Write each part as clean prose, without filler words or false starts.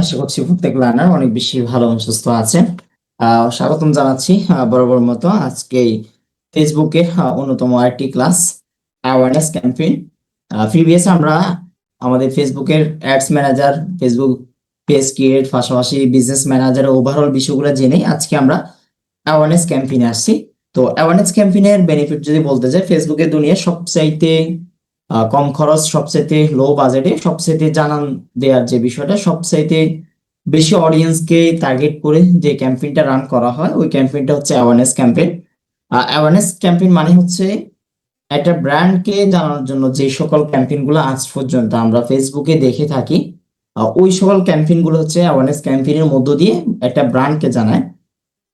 আশা করছি প্রত্যেক লার্নার অনেক বেশি ভালো এবং সুস্থ আছে। স্বাগতম জানাচ্ছি বরাবর মতো আজকে ফেসবুকে অন্যতম আরেকটি ক্লাস অ্যাওয়ারনেস ক্যাম্পেইন। প্রিভিয়াস আমরা আমাদের ফেসবুকের ads manager, Facebook page create, পাশাপাশি বিজনেস ম্যানেজারের ওভারঅল বিষয়গুলো জেনে আজকে আমরা অ্যাওয়ারনেস ক্যাম্পেইনে আসছি। তো অ্যাওয়ারনেস ক্যাম্পেইনের বেনিফিট যদি বলতে যাই, ফেসবুকের দুনিয়ায় সবচাইতে কম খরচ, সবচাইতে লো বাজেটে, সবচাইতে জানান দেওয়ার যে বিষয়টা, সবচাইতে বেশি অডিয়েন্সকে টার্গেট করে যে ক্যাম্পেইনটা রান করা হয়, ওই ক্যাম্পেইনটা হচ্ছে অ্যাওয়ারনেস ক্যাম্পেইন। অ্যাওয়ারনেস ক্যাম্পেইন মানে হচ্ছে একটা ব্র্যান্ডকে জানানোর জন্য যে সকল ক্যাম্পেইন গুলো আজ পর্যন্ত আমরা ফেসবুকে দেখে থাকি, ওই সকল ক্যাম্পেইন গুলো হচ্ছে অ্যাওয়ারনেস ক্যাম্পেইনের মধ্য দিয়ে একটা ব্র্যান্ডকে জানায়।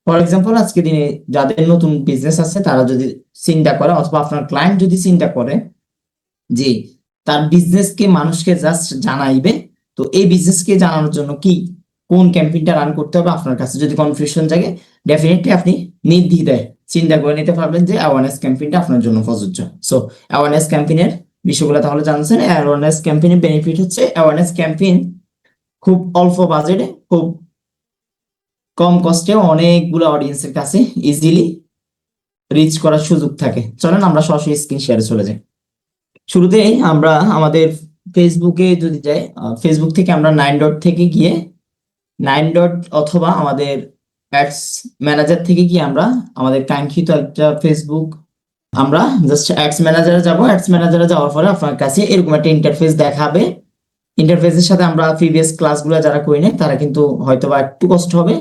ফর এক্সাম্পল, আজকে দিনে যাদের নতুন বিজনেস আছে তারা যদি চিন্তা করে, অথবা আপনার ক্লায়েন্ট যদি চিন্তা করে যে তার বিজনেসকে মানুষকে জাস্ট জানাইবে, তো এই বিজনেসকে জানানোর জন্য কোন ক্যাম্পেইনটা রান করতে হবে, আপনার কাছে যদি কনফিউশন জাগে, ডেফিনেটলি আপনি নির্দ্বিধায় চিন্তা করে নিতে পারবেন যে অ্যাওয়ারনেস ক্যাম্পেইনটা আপনার জন্য প্রযোজ্য। সো অ্যাওয়ারনেস ক্যাম্পেইনের বিষয়গুলো তাহলে জানছেন। অ্যাওয়ারনেস ক্যাম্পেইনের বেনিফিট হচ্ছে অ্যাওয়ারনেস ক্যাম্পেইন খুব অল্প বাজেটে, খুব কম কস্টে অনেকগুলো অডিয়েন্সের কাছে ইজিলি রিচ করার সুযোগ থাকে। চলেন আমরা সরাসরি স্ক্রিন শেয়ারে চলে যাই। শুরুতে আমরা আমাদের ফেসবুকে যদি যাই, ফেসবুক থেকে আমরা 9 ডট থেকে গিয়ে 9 ডট অথবা আমাদের অ্যাডস ম্যানেজার থেকে গিয়ে আমরা আমাদের কাঙ্ক্ষিত একটা ফেসবুক, আমরা জাস্ট অ্যাডস ম্যানেজারে যাব। অ্যাডস ম্যানেজারে যাওয়ার পরে আপনার কাছে এরকম একটা ইন্টারফেস দেখাবে। ইন্টারফেসের সাথে আমরা প্রিভিয়াস ক্লাসগুলো যারা করি না তারা কিন্তু হয়তোবা একটু কষ্ট হবে,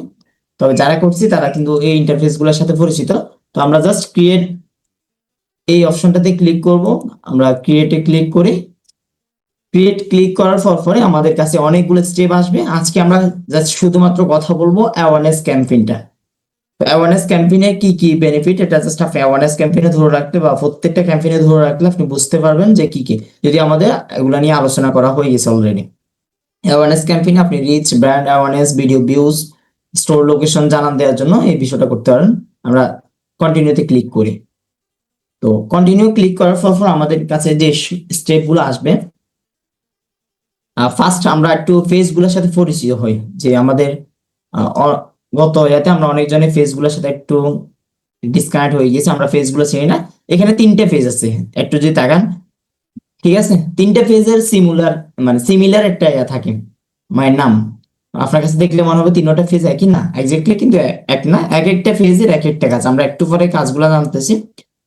তবে যারা করছি তারা কিন্তু এই ইন্টারফেসগুলোর সাথে পরিচিত। তো আমরা জাস্ট ক্রিয়েট এই অপশনটাতে ক্লিক করব। আমরা ক্রিয়েটে ক্লিক করি। ক্রিয়েট ক্লিক করার পরে আমাদের কাছে অনেকগুলো স্টেপ আসবে। আজকে আমরা জাস্ট শুধুমাত্র কথা বলবো অ্যাওয়ারনেস ক্যাম্পেইনটা। তো অ্যাওয়ারনেস ক্যাম্পেইনে কি কি বেনিফিট, এটা জাস্ট আপনি অ্যাওয়ারনেস ক্যাম্পেইনে ধরে রাখলে বা প্রত্যেকটা ক্যাম্পেইনে ধরে রাখলে আপনি বুঝতে পারবেন যে কি কি, যদি আমাদের এগুলা নিয়ে আলোচনা করা হয়ে গেছে অলরেডি। অ্যাওয়ারনেস ক্যাম্পেইনে আপনি reach, brand awareness, video views, store location জানান দেওয়ার জন্য এই বিষয়টা করতে পারেন। আমরা কন্টিনিউতে ক্লিক করি। তো কন্টিনিউ ক্লিক করার পর আমাদের কাছে যে স্টেপগুলো আসবে, ফার্স্ট আমরা একটু ফেসগুলোর সাথে পরিচিত হই, যে আমাদের গত ইয়াতে আমরা অনেকজনের ফেসগুলোর সাথে একটু ডিসকানেক্ট হয়ে গেছে, আমরা ফেসগুলো চিনি না। এখানে 3টে ফেজ আছে, একটু যদি তাকান, ঠিক আছে? 3টে ফেজের সিমিলার একটা ইয়া থাকে, মায়ের নাম আপনার কাছে দেখলে মনে হবে 3টা ফেজ একই, না এক্স্যাক্টলি কিন্তু এক না, এক একটা ফেজের এক একটা কাজ। আমরা একটু পরে কাজগুলো জানতেছি।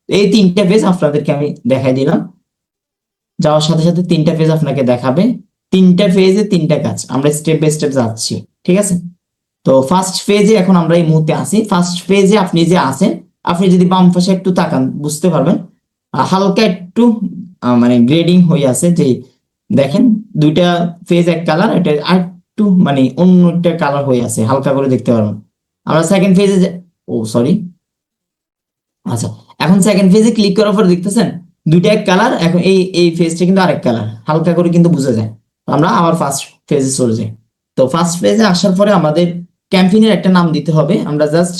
এই 3টে ফেজ আপনাদেরকে আমি দেখাই দিলাম। যাওয়ার সাথে সাথে 3টা ফেজ আপনাকে দেখাবে, 3টা ফেজে 3টা কাজ। আমরা স্টেপ বাই স্টেপ যাচ্ছি, ঠিক আছে? তো ফার্স্ট ফেজে এখন আমরা এই মুহূর্তে আছি। ফার্স্ট ফেজে আপনি যে আছেন, আপনি যদি বাম পাশে একটু তাকান বুঝতে পারবেন হালকা একটু গ্রেডিং হয়ে আছে, যে দেখেন 2টা ফেজ এক কালার, এটা আর একটু অন্য একটা কালার হয়ে আছে, হালকা করে দেখতে পারবেন। আমরা সেকেন্ড ফেজে, ও সরি, আচ্ছা, এখন সেকেন্ড ফেজে ক্লিক করার পর দেখতেছেন 2টা এক কালার। এখন এই এই ফেজটা কিন্তু আরেক কালার, হালকা করে কিন্তু বোঝা যায়। আমরা আবার ফার্স্ট ফেজে চলে যাই। তো ফার্স্ট ফেজে আসার পরে আমাদের ক্যাম্পেইনের একটা নাম দিতে হবে। আমরা জাস্ট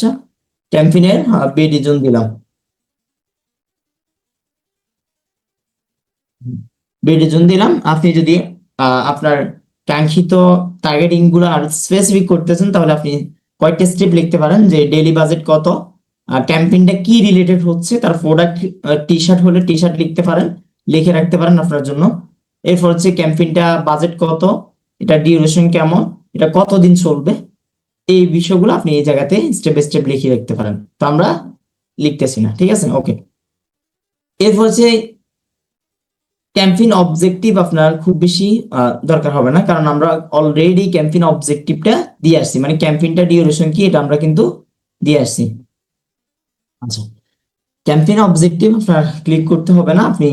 ক্যাম্পেইনের বিডি জোন দিলাম। বিডি জোন দিলাম। আপনি যদি আপনার কাঙ্ক্ষিত টার্গেটিং গুলো আর স্পেসিফিক করতেছেন, তাহলে আপনি কয়েকটা স্টেপ লিখতে পারেন, যে ডেইলি বাজেট কত, ক্যাম্পেইনটা কি রিলেটেড হচ্ছে, তার প্রোডাক্ট টি শার্ট হলে টি শার্ট লিখতে পারেন, লিখে রাখতে পারেন আপনার জন্য। এরপর হচ্ছে ক্যাম্পেইনটা বাজেট কত, এটা ডিউরেশন কেমন, এটা কতদিন চলবে, এই বিষয়গুলো আপনি এই জায়গাতে স্টেপ বাই স্টেপ লিখে রাখতে পারেন। তো আমরা লিখতেছি না, ঠিক আছে? ওকে। এরপর হচ্ছে ক্যাম্পেইন অবজেক্টিভ আপনার খুব বেশি দরকার হবে না, কারণ আমরা অলরেডি ক্যাম্পেইন অবজেক্টিভটা দিয়ে আসছি, ক্যাম্পেইনটা ডিউরেশন কি এটা আমরা কিন্তু দিয়ে আসছি। আচ্ছা, ক্যাম্পেইন অবজেক্টিভ আপনার ক্লিক করতে হবে না, আপনি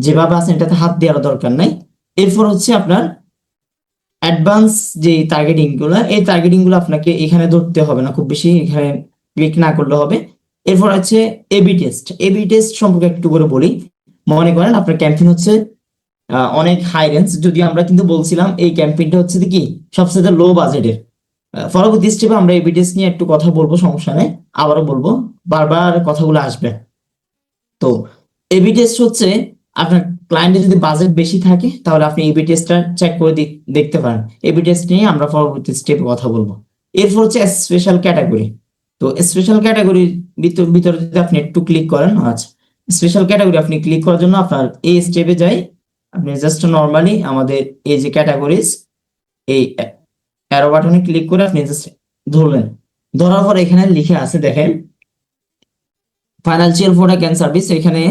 যেভাবে আছেন এটাতে হাত দেওয়ার দরকার নাই। এরপর হচ্ছে আপনার অ্যাডভান্স যে টার্গেটিং গুলো, এই টার্গেটিং গুলো আপনাকে এখানে ধরতে হবে না, খুব বেশি এখানে ক্লিক না করলে হবে। এরপর হচ্ছে এবি টেস্ট। এবি টেস্ট সম্পর্কে একটু করে বলি। মনে করেন আপনার ক্যাম্পেইন হচ্ছে অনেক হাই রেঞ্জ, যদি আমরা কিন্তু বলছিলাম এই ক্যাম্পেইনটা হচ্ছে কি সবচেয়ে লো বাজেটের। পরবর্তী স্টেপে আমরা এবি টেস্ট নিয়ে একটু কথা বলবো, সমস্যা নেই, আবারও বলবো, বারবার কথাগুলো আসবে। তো এবি টেস্ট হচ্ছে আপনার ক্লায়েন্টের যদি বাজেট বেশি থাকে তাহলে আপনি এবি টেস্টটা চেক করে দেখতে পারেন। এবি টেস্ট নিয়ে আমরা পরবর্তী স্টেপে কথা বলবো। এরপর হচ্ছে স্পেশাল ক্যাটাগরি। তো স্পেশাল ক্যাটাগরির ভিতরে যদি আপনি একটু ক্লিক করেন, আচ্ছা স্পেশাল ক্যাটাগরি আপনি ক্লিক করার জন্য আপনার এই স্টেপে যাই, আপনি জাস্ট নর্মালি আমাদের এই যে ক্যাটাগরিজ এই অ্যারো বাটনে ক্লিক করে আপনি জাস্ট ধরলেন, ধরার পর এখানে লিখে আছে দেখেন ফাইন্যান্সিয়াল প্রোডাক্ট এন্ড সার্ভিস, এখানে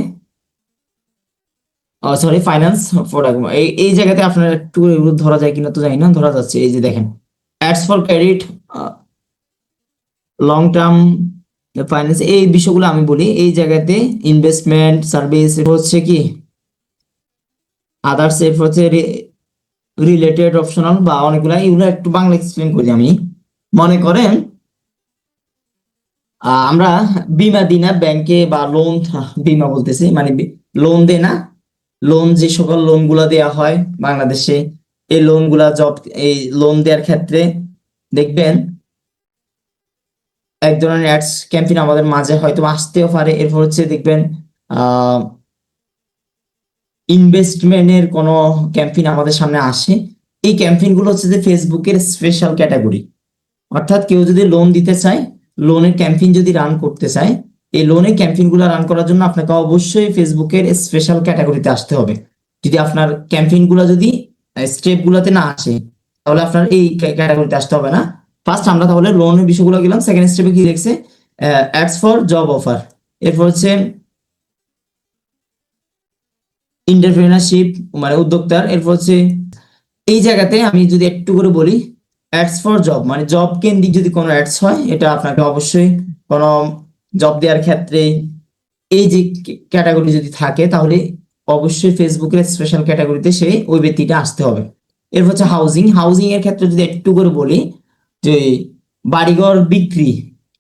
সরি ফাইন্যান্স প্রোডাক্ট এই জায়গাতে আপনার একটু ধরা যায় কিনা তো জানি না, ধরা যাচ্ছে। এই যে দেখেন ads for credit, long term finance, এই বিষয়গুলো আমি বলি। এই জায়গাতে ইনভেস্টমেন্ট সার্ভিস হচ্ছে কি আদার্স, হচ্ছে রিলেটেড অপশনাল বা অনেকগুলো, এগুলো একটু বাংলা এক্সপ্লেন করি আমি। মনে করেন আমরা বিমা দিই না ব্যাংকে, বা লোন, বিমা বলতেছি মানে লোন দেয় না, লোন যে সকল লোন গুলা দেওয়া হয় বাংলাদেশে, এই লোন গুলা এই লোন দেওয়ার ক্ষেত্রে দেখবেন এক ধরনের অ্যাডস ক্যাম্পেইন আমাদের মাঝে হয়তো আসতেও পারে। এরপর হচ্ছে দেখবেন ইনভেস্টমেন্টের কোনো ক্যাম্পেইন আমাদের সামনে আসে। এই ক্যাম্পেইন গুলো হচ্ছে যে ফেসবুকের স্পেশাল ক্যাটাগরি। অর্থাৎ কেউ যদি লোন দিতে চায়, লোনের ক্যাম্পেইন যদি রান করতে চায়, এই লোনের ক্যাম্পেইন গুলো রান করার জন্য আপনাকে অবশ্যই ফেসবুকের স্পেশাল ক্যাটাগরিতে আসতে হবে। যদি আপনার ক্যাম্পেইন গুলো যদি স্টেপ গুলোতে না আসে তাহলে আপনার এই ক্যাটাগরিতে আসতে হবে না। ফার্স্ট আমরা তাহলে লোনের বিষয়গুলো গেলাম। সেকেন্ড স্টেপে কি লিখছে, অ্যাডস ফর জব অফার, এরপর হচ্ছে এন্টারপ্রেনারশিপ মানে উদ্যোক্তার, এরপর হচ্ছে এই জায়গাতে আমি যদি একটু করে বলি অ্যাডস ফর জব মানে জব কেন্দ্রিক যদি কোনো অ্যাডস হয়, এটা আপনাকে অবশ্যই কোনো জব দেওয়ার ক্ষেত্রে এই যে ক্যাটাগরি যদি থাকে তাহলে অবশ্যই ফেসবুকের স্পেশাল ক্যাটাগরিতে সেই ওই ব্যক্তিটা আসতে হবে। এরপর হচ্ছে হাউজিং, হাউজিং এর ক্ষেত্রে যদি একটু করে বলি যে বাড়িঘর বিক্রি,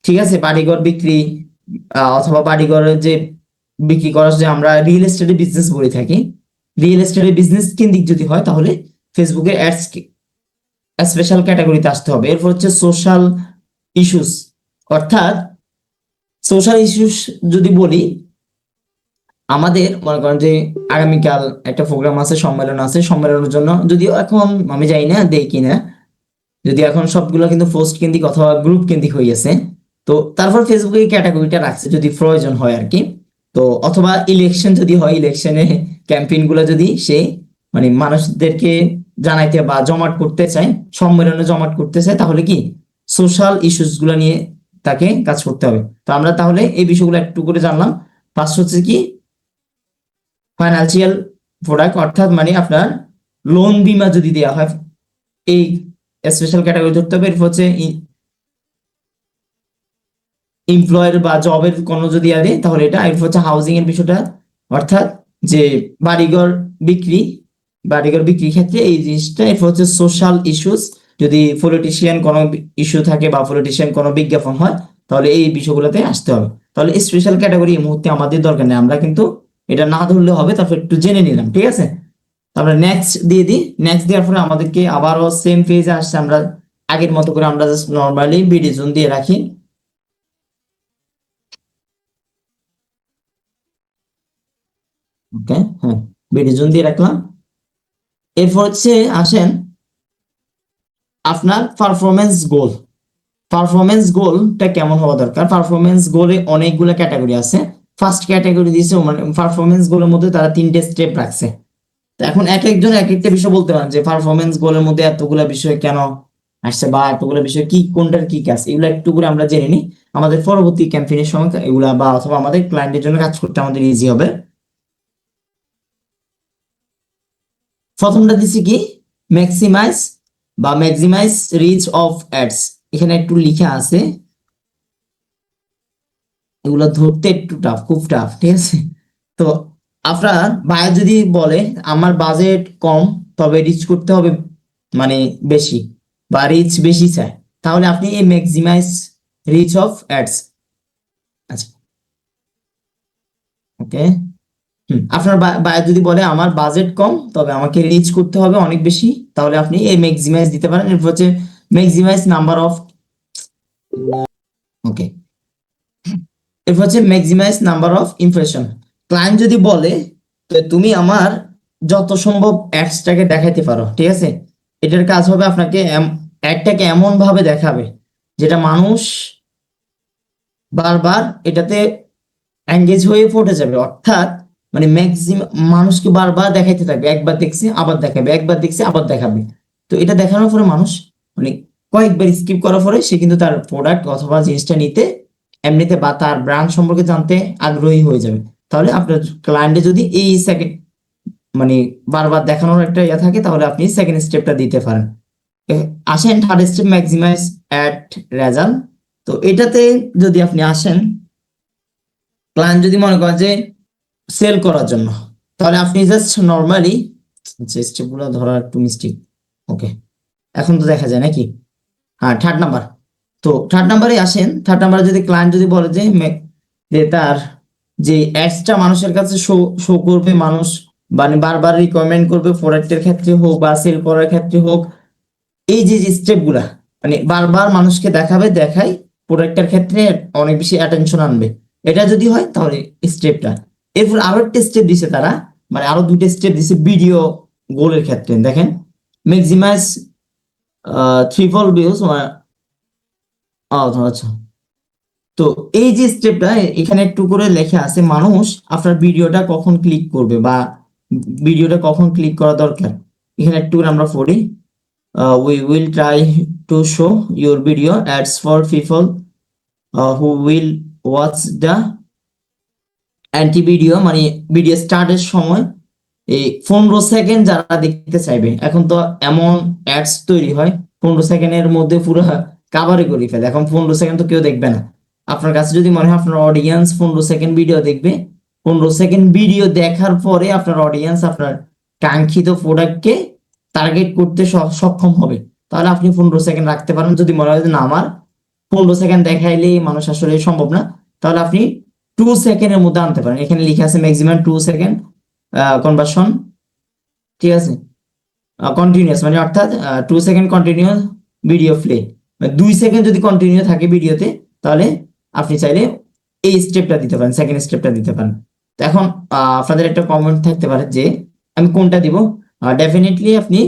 ঠিক আছে, বাড়িঘর বিক্রি অথবা বাড়িঘরের যে বিক্রি করার যে আমরা রিয়েল এস্টেটের বিজনেস বলে থাকি, রিয়েল এস্টেটের বিজনেস কেন্দ্রিক যদি হয় তাহলে ফেসবুকে অ্যাডস স্পেশাল ক্যাটাগরিতে আসতে হবে। এরপর হচ্ছে সোশ্যাল ইস্যুস, অর্থাৎ সোশ্যাল ইস্যুস যদি বলি আমাদের মনে করেন যে আগামীকাল একটা প্রোগ্রাম আছে, সম্মেলন আছে, সম্মেলনের জন্য যদিও এখন আমি জানি না দেই কিনা, যদি এখন সবগুলো কিন্তু পোস্ট কেন্দ্রিক অথবা গ্রুপ কেন্দ্রিক হয়ে গেছে, তো তারপর ফেসবুকে এই ক্যাটাগরিটা রাখছে যদি প্রয়োজন হয় আর কি। তো অথবা ইলেকশন যদি হয়, ইলেকশনে ক্যাম্পেইন গুলো যদি সে মানে মানুষদেরকে জানাইতে বা জমাট করতে চায়, সম্মেলনে জমাট করতে চায়, তাহলে কি সোশ্যাল ইস্যুস গুলো নিয়ে তাকে কাজ করতে হবে। তো আমরা তাহলে এই বিষয়গুলো একটু করে জানলাম। ফার্স্ট হচ্ছে কি ফাইন্যান্সিয়াল প্রোডাক্ট, অর্থাৎ মানে আপনার লোন বীমা যদি দেওয়া হয় এই স্পেশাল ক্যাটাগরি ধরতে হবে। এরপর হচ্ছে এমপ্লয়ের বা জবের কোনো যদি আগে তাহলে এটা। এরপর হচ্ছে হাউজিং এর বিষয়টা, অর্থাৎ যে বাড়িঘর বিক্রি, বাড়িঘর বিক্রির ক্ষেত্রে এই জিনিসটা। এরপর হচ্ছে সোশ্যাল ইস্যুস, যদি পলিটিশিয়ান কোনো ইস্যু থাকে বা পলিটিশিয়ান কোনো বিজ্ঞাপন হয় তাহলে এই বিষয়গুলোতে আসতে হবে। তাহলে স্পেশাল ক্যাটাগরি এই মুহূর্তে আমাদের দরকার নেই, আমরা কিন্তু এটা না ধরলে হবে, তারপর একটু জেনে নিলাম, ঠিক আছে। তারপরে নেক্সট দিয়ে দিই, নেক্সট দেওয়ার পরে আমাদেরকে আবারও সেম পেজে আসছে, আমরা আগের মতো করে আমরা জাস্ট নর্মালি বিডি জোন দিয়ে রাখি। ওকে, হ্যাঁ বিডি জোন দিয়ে রাখলাম। এরপর হচ্ছে আসেন আপনার পারফরমেন্স গোল। পারফরমেন্স গোলটা কেমন হওয়া দরকার? পারফরমেন্স গোলে অনেকগুলো ক্যাটাগরি আছে। ফার্স্ট ক্যাটাগরি দিয়েছে মানে পারফরমেন্স গোলের মধ্যে তারা 3টে স্টেপ রাখছে। তো এখন এক একজন এক একটা বিষয় বলতে পারেন যে পারফরমেন্স গোলের মধ্যে এতগুলো বিষয় কেন আসছে বা এতগুলো বিষয় কি, কোনটার কি কাজ, এগুলো একটু করে আমরা জেনে নিই। আমাদের পরবর্তী ক্যাম্পেইনের সময় এগুলা বা অথবা আমাদের ক্লায়েন্টের জন্য কাজ করতে আমাদের ইজি হবে। প্রথমটা দিচ্ছি কি ম্যাক্সিমাইজ বা ম্যাক্সিমাইজ রিচ অফ অ্যাডস, এখানে একটু লিখা আছে, এগুলো ধরতে একটু টাফ, খুব টাফ, ঠিক আছে। তো আপনার ভাই যদি বলে আমার বাজেট কম তবে রিচ করতে হবে মানে বেশি, বা রিচ বেশি চায়, তাহলে আপনি এই ম্যাক্সিমাইজ রিচ অফ অ্যাডস, আচ্ছা ওকে। আপনার বায়ার যদি বলে আমার বাজেট কম তবে আমাকে রিচ করতে হবে অনেক বেশি, তাহলে আপনি এই ম্যাক্সিমাইজ দিতে পারেন। এরপর হচ্ছে ম্যাক্সিমাইজ নাম্বার অফ, ওকে, এরপর হচ্ছে maximise number of impression. Client যদি বলে তো তুমি আমার যত সম্ভব অ্যাডসটাকে দেখাইতে পারো, ঠিক আছে। এটার কাজ হবে আপনাকে অ্যাডটাকে এমন ভাবে দেখাবে যেটা মানুষ বারবার এটাতে এঙ্গেজ হয়ে পড়ে যাবে, অর্থাৎ মানে ম্যাক্সিমাম মানুষকে বারবার দেখাইতে থাকবে, একবার দেখছে আবার দেখাবে, একবার দেখছে আবার দেখাবে। তো এটা দেখানোর পরে মানুষ মানে কয়েকবার স্কিপ করার পরে সে কিন্তু তার প্রোডাক্ট অথবা জিনিসটা নিতে এমনিতে বা তার ব্র্যান্ড সম্পর্কে জানতে আগ্রহী হয়ে যাবে। তাহলে আপনার ক্লায়েন্টে যদি এই সেকেন্ড মানে বারবার দেখানোর একটা ইয়ে থাকে, তাহলে আপনি সেকেন্ড স্টেপটা দিতে পারেন। আসেন third step, maximise ad result. তো এটাতে যদি আপনি আসেন, ক্লায়েন্ট যদি মনে করেন যে সেল করার জন্য, তাহলে আপনি জাস্ট নর্মালি স্টেপগুলো ধরা একটু মিস্টেক। ওকে, এখন তো দেখা যায় নাকি? হ্যাঁ, থার্ড নাম্বার। তো থার্ড নাম্বারে আসেন। থার্ড নাম্বারে যদি ক্লায়েন্ট যদি বলে যে তার যে অ্যাডসটা মানুষের কাছে শো শো করবে, মানুষ মানে বারবার রিকমেন্ড করবে প্রোডাক্টের ক্ষেত্রে হোক বা সেল করার ক্ষেত্রে হোক, এই যে স্টেপগুলা মানে বারবার মানুষকে দেখাই প্রোডাক্টের ক্ষেত্রে অনেক বেশি অ্যাটেনশন আনবে, এটা যদি হয় তাহলে স্টেপটা। এরপর আরো একটা স্টেপ দিছে তারা, মানে আরো দুটো স্টেপ দিছে ভিডিও গোলের ক্ষেত্রে। দেখেন, ম্যাক্সিমাইজ ট্রিপল ভিউজ, আচ্ছা। তো এই যে স্টেপটা এখানে একটু করে লেখা আছে, মানুষ আপনার ভিডিওটা কখন ক্লিক করবে বা ভিডিওটা কখন ক্লিক করা দরকার, এখানে একটু করে আমরা পড়ি। We will try to show your video ads for people who will watch the anti video, মানে ভিডিও স্টার্টের সময় এই 15 সেকেন্ড যারা দেখতে চাইবে। এখন তো এমন অ্যাডস তৈরি হয় 15 সেকেন্ডের মধ্যে পুরো কাভারে করে ফেলে। এখন 15 সেকেন্ড তো কেউ দেখবে না। আপনার কাছে যদি মনে হয় আপনার অডিয়েন্স 15 সেকেন্ড ভিডিও দেখবে, 15 সেকেন্ড ভিডিও দেখার পরে আপনার অডিয়েন্স আপনার কাঙ্ক্ষিত প্রোডাক্টকে টার্গেট করতে সক্ষম হবে, তাহলে আপনি 15 সেকেন্ড রাখতে পারেন। যদি মনে হয় যে না, আমার 15 সেকেন্ড দেখাইলেই মানুষ আসলে সম্ভব না, তাহলে আপনি 2 সেকেন্ডের মধ্যে আনতে পারেন। এখানে লিখে আছে ম্যাক্সিমাম 2 সেকেন্ড কনভার্সন, ঠিক আছে। কন্টিনিউয়াস মানে অর্থাৎ 2 second continuous video play, 2 second যদি কন্টিনিউ থাকে ভিডিওতে, তাহলে আপনি চাইলে এই স্টেপটা দিতে পারেন, সেকেন্ড স্টেপটা দিতে পারেন। তো এখন আপনাদের একটা কমেন্ট থাকতে পারে যে আমি কোনটা দিব। ডেফিনেটলি আপনি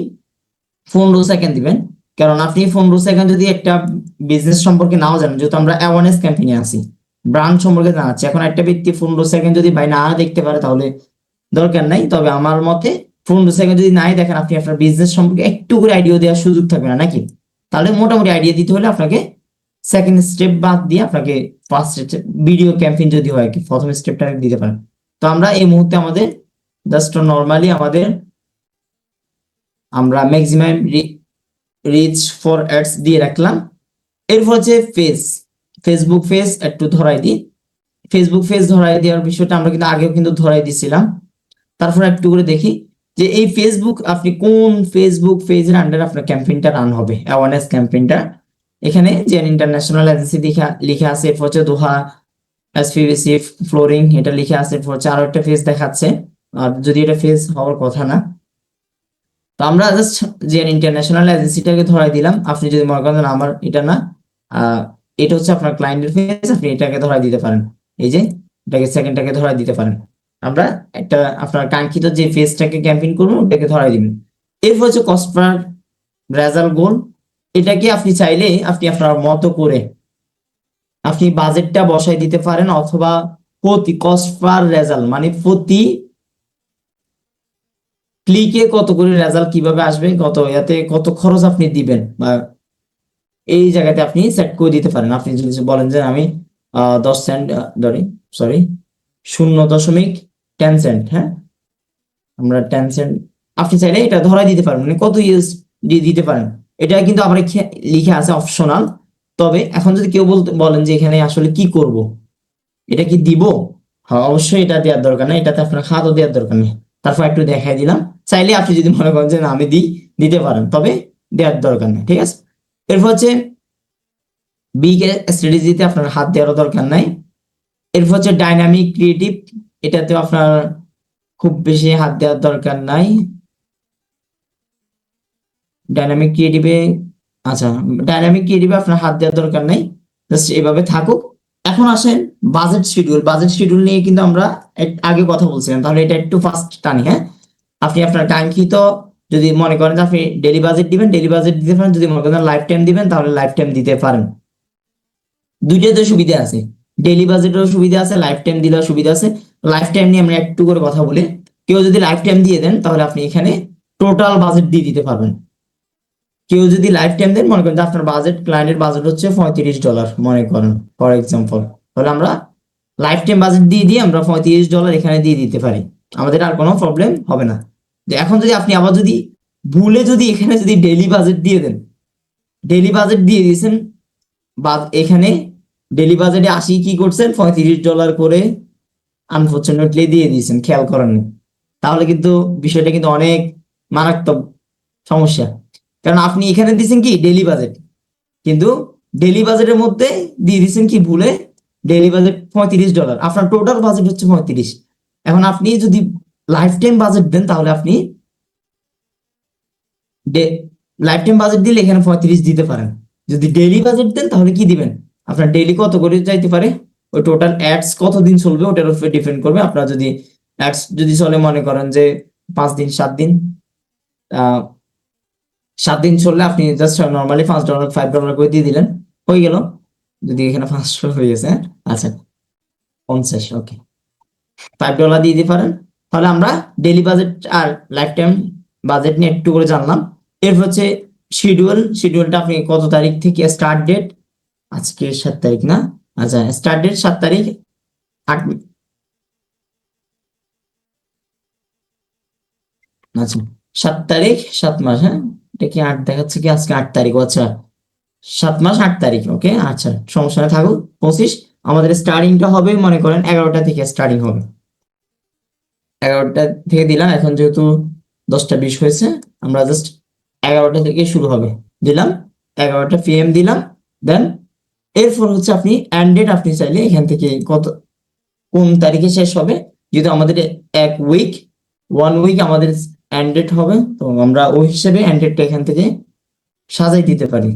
15 সেকেন্ড দিবেন, কারণ আপনি 15 সেকেন্ড যদি একটা বিজনেস সম্পর্কে নাও জানেন, যেহেতু আমরা অ্যাওয়ারনেস ক্যাম্পেইনে আছি, ব্র্যান্ড সম্পর্কে জানাচ্ছি, এখন একটা ব্যক্তি 15 সেকেন্ড যদি ভাই না দেখতে পারে তাহলে দরকার নাই। তবে আমার মতে 15 সেকেন্ড যদি নাই দেখেন, আপনি আপনার বিজনেস সম্পর্কে একটু করে আইডিয়া দেওয়ার সুযোগ থাকবে না নাকি? তাহলে মোটামুটি আইডিয়া দিতে হলে আপনাকে সেকেন্ড স্টেপ বাদ দিয়ে আপনাকে ফার্স্ট স্টেপ ভিডিও ক্যাম্পেইন যদি হয় কি প্রথম স্টেপটা দিতে পারেন। তো আমরা এই মুহূর্তে আমাদের জাস্ট নরমালি আমরা ম্যাক্সিমাম রিচ ফর অ্যাডস দিয়ে রাখলাম। এরপর হচ্ছে ফেসবুক পেজ একটু ধরাই দিই। ফেসবুক পেজ ধরাই দেওয়ার বিষয়টা আমরা কিন্তু আগেও কিন্তু ধরাই দিছিলাম। তারপর একটু করে দেখি যে এই ফেসবুক, আপনি কোন ফেসবুক পেজের আন্ডারে আপনার ক্যাম্পেইনটা রান হবে, অ্যাওয়ারনেস ক্যাম্পেইনটা। এখানে যে ইন্টারন্যাশনাল এজেন্সি লিখে আছে, এরপর হচ্ছে দোহা এসপিবিসি ফ্লোরিং এটা লিখে আছে, এরপর হচ্ছে আরো একটা পেজ দেখাচ্ছে, আর যদি এটা পেজ হওয়ার কথা না। তো আমরা জাস্ট যে ইন্টারন্যাশনাল এজেন্সিটাকে ধরাই দিলাম। আপনি যদি মনে করেন আমার এটা না, এটা হচ্ছে আপনার ক্লায়েন্টের পেজ, আপনি এটাকে ধরাই দিতে পারেন। এই যে এটাকে সেকেন্ডটাকে ধরাই দিতে পারেন। আমরা একটা আপনার কাঙ্ক্ষিত যে পেজটাকে ক্যাম্পেইন করবো ওটাকে ধরাই দিবেন। এরপর হচ্ছে কস্ট পার রেজাল্ট গোল। এটাকে আপনি চাইলে আপনি আপনার মতো করে আপনি বাজেটটা বসাই দিতে পারেন, অথবা প্রতি কস্ট পার রেজাল্ট মানে প্রতি ক্লিকে কত করে রেজাল্ট কিভাবে আসবে, কত খরচ আপনি দিবেন, বা এই জায়গাতে আপনি সেট করে দিতে পারেন। আপনি যদি বলেন যে আমি 10 সেন্ট ধরি, সরি 0.10 সেন্ট, হ্যাঁ আমরা 10 সেন্ট, আপনি চাইলে এটা ধরাই দিতে পারেন, মানে কত ইউজ দিয়ে দিতে পারেন। এটা কিন্তু আবার লিখে আছে অপশনাল। তবে এখন যদি কেউ বলেন যে এখানে আসলে কি করব, এটা কি দিব, হ্যাঁ অবশ্যই এটা দেওয়ার দরকার নেই, এটাতে আপনার খাতও দেওয়ার দরকার নেই। তারপর একটু দেখাই দিলাম। চাইলে আপনি যদি মনে করেন যে না আমি দিতে পারেন, তবে দেওয়ার দরকার নেই, ঠিক আছে। এরপর হচ্ছে বিগ স্ট্র্যাটেজিতে আপনার হাত দেওয়ারও দরকার নাই। এরপর হচ্ছে ডাইনামিক ক্রিয়েটিভ, এটাতে আপনার খুব বেশি হাত দেওয়ার দরকার নাই। ডাইনামিক ক্রিয়েটিভে আপনার হাত দেওয়ার দরকার নাই, জাস্ট এভাবে থাকুক। এখন আসেন বাজেট শিডিউল নিয়ে কিন্তু আমরা আগে কথা বলছিলাম, তাহলে এটা একটু ফাস্ট টানি। হ্যাঁ, আপনি আপনার কাঙ্ক্ষিত যদি মনে করেন যে আপনি ডেইলি বাজেট দিবেন, ডেইলি বাজেট দিতে পারেন। যদি মনে করেন লাইফ টাইম দিবেন, তাহলে লাইফ টাইম দিতে পারেন। দুইটাতে সুবিধা আছে, ডেইলি বাজেটেরও সুবিধা আছে, লাইফ টাইম দিলেও সুবিধা আছে। লাইফ টাইম নিয়ে আমরা একটু করে কথা বলি। কেউ যদি লাইফ টাইম দিয়ে দেন, তাহলে আপনি এখানে টোটাল বাজেট দিয়ে দিতে পারবেন। কেউ যদি লাইফ টাইম দেন, মনে করেন যে আপনার বাজেট, ক্লায়েন্টের বাজেট হচ্ছে $35 মনে করেন ফর এক্সাম্পল, তাহলে আমরা লাইফ টাইম বাজেট দিয়ে আমরা $35 এখানে দিয়ে দিতে পারি, আমাদের আর কোনো প্রবলেম হবে না। যে এখন যদি আপনি আবার যদি ভুলে যদি এখানে যদি ডেইলি বাজেট দিয়ে দেন, ডেইলি বাজেট দিয়ে দিয়েছেন বা এখানে ডেইলি বাজেটে 80 কি করছেন $35 করে আনফরচুনেটলি দিয়ে দিয়েছেন, খেয়াল করেননি, তাহলে কিন্তু বিষয়টা কিন্তু অনেক মারাত্মক সমস্যা। কারণ আপনি এখানে দিয়েছেন কি ডেইলি বাজেট, কিন্তু ডেইলি বাজেটের মধ্যে দিয়ে দিয়েছেন কি ভুলে ডেইলি বাজেট $35, আপনার টোটাল বাজেট হচ্ছে 35। এখন আপনি যদি লাইফ টাইম বাজেট দেন, তাহলে আপনি লাইফ টাইম বাজেট দিলে এখানে 35 দিতে পারেন। যদি ডেইলি বাজেট দেন, তাহলে কি দিবেন, আপনার ডেইলি কত করে চাইতে পারে, ওই টোটাল অ্যাডস কতদিন চলবে ওটার উপরে ডিপেন্ড করবে। আপনার যদি অ্যাডস যদি চলে মনে করেন যে 5 দিন 7 দিন, 7 দিন চললে আপনি জাস্ট নর্মালি $5 $5 করে দিয়ে দিলেন, হয়ে গেল। যদি এখানে 500 হয়ে গেছে, আচ্ছা 50, ওকে, $5 দিয়ে দিতে পারেন। তাহলে আমরা ডেইলি বাজেট আর লাইফ টাইম বাজেট নিয়ে একটু করে জানলাম। এরপর হচ্ছে শিডিউলটা আপনি কত তারিখ থেকে স্টার্ট ডেট, আজকে 7 তারিখ না, আচ্ছা স্টার্ট ডেট 7 তারিখ, 8, আচ্ছা 7 তারিখ 7 মাস, হ্যাঁ এটা কি 8 দেখাচ্ছে কি, আজকে 8 তারিখ, আচ্ছা 7 মাস 8 তারিখ, ওকে আচ্ছা সমস্যা না, থাকুক 25। আমাদের স্টার্টিংটা হবে মনে করেন 11টা থেকে স্টার্টিং হবে, 11টা থেকে দিলাম। এখন যেহেতু 10টা 20 হয়েছে, আমরা জাস্ট 11টা থেকে শুরু হবে, দিলাম 11টা PM দিলাম। দেন এরপর হচ্ছে আপনি এন্ড ডেট, আপনি চাইলে এখান থেকে কোন তারিখে শেষ হবে, যেহেতু আমাদের 1 উইক আমাদের এন্ড ডেট হবে, তো আমরা ওই হিসেবে এন্ড ডেটটা এখান থেকে সাজাই দিতে পারি।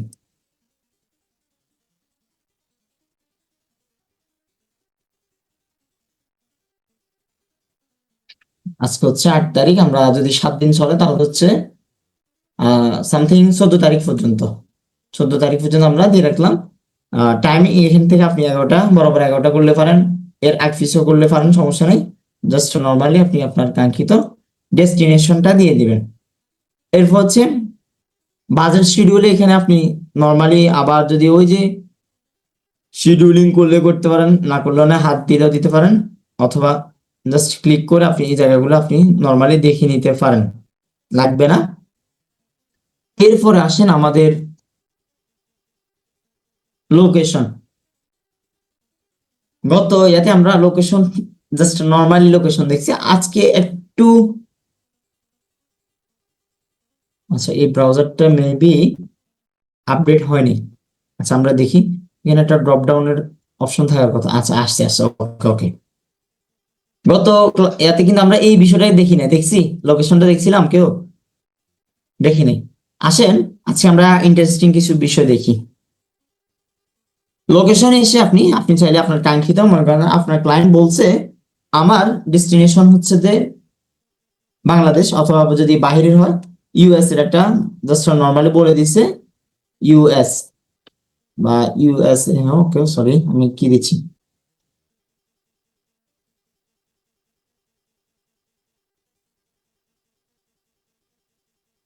আজকে হচ্ছে 8 তারিখ, আমরা যদি 7 দিন চলে তাহলে হচ্ছে সামথিং 14 তারিখ পর্যন্ত, 14 তারিখ পর্যন্ত আমরা দিয়ে রাখলাম। টাইমিং এখান থেকে আপনি 11টা বরাবর 11টা করলে পারেন, এর আগ পিছু করলে পারেন, সমস্যা নেই। জাস্ট নর্মালি আপনি আপনার কাঙ্ক্ষিত ডেস্টিনেশনটা দিয়ে দিবেন। এরপর হচ্ছে বাজেট শিডিউলে এখানে আপনি নর্মালি আবার যদি ওই যে শিডিউলিং করলে করতে পারেন, না করলে না হাত দিলেও দিতে পারেন, অথবা জাস্ট ক্লিক করে আপনি এই জায়গাগুলো আপনি নর্মালি দেখে নিতে পারেন, লাগবে না। এরপরে আসেন আমাদের লোকেশন। গত ইয়াতে আমরা লোকেশন জাস্ট নর্মালি লোকেশন দেখছি, আজকে একটু, আচ্ছা এই ব্রাউজারটা মেবি আপডেট হয়নি। আচ্ছা আমরা দেখি, এখানে একটা ড্রপ ডাউনের অপশন থাকার কথা, আচ্ছা আসছে আসছে, ওকে ওকে। গত ইয়াতে কিন্তু আমরা এই বিষয়টাই দেখি না, দেখছি লোকেশনটা দেখছিলাম, কেউ দেখিনি। আসেন আজকে আমরা ইন্টারেস্টিং কিছু বিষয় দেখি। লোকেশনে এসে আপনি আপনি চাইলে আপনার কাঙ্ক্ষিত মনে করেন আপনার ক্লায়েন্ট বলছে আমার ডেস্টিনেশন হচ্ছে যে বাংলাদেশ, অথবা যদি বাহিরের হয় ইউএস এর একটা জাস্ট নর্মালি বলে দিছে ইউএস বা ইউএসএ, ওকে সরি আমি কি দিচ্ছি,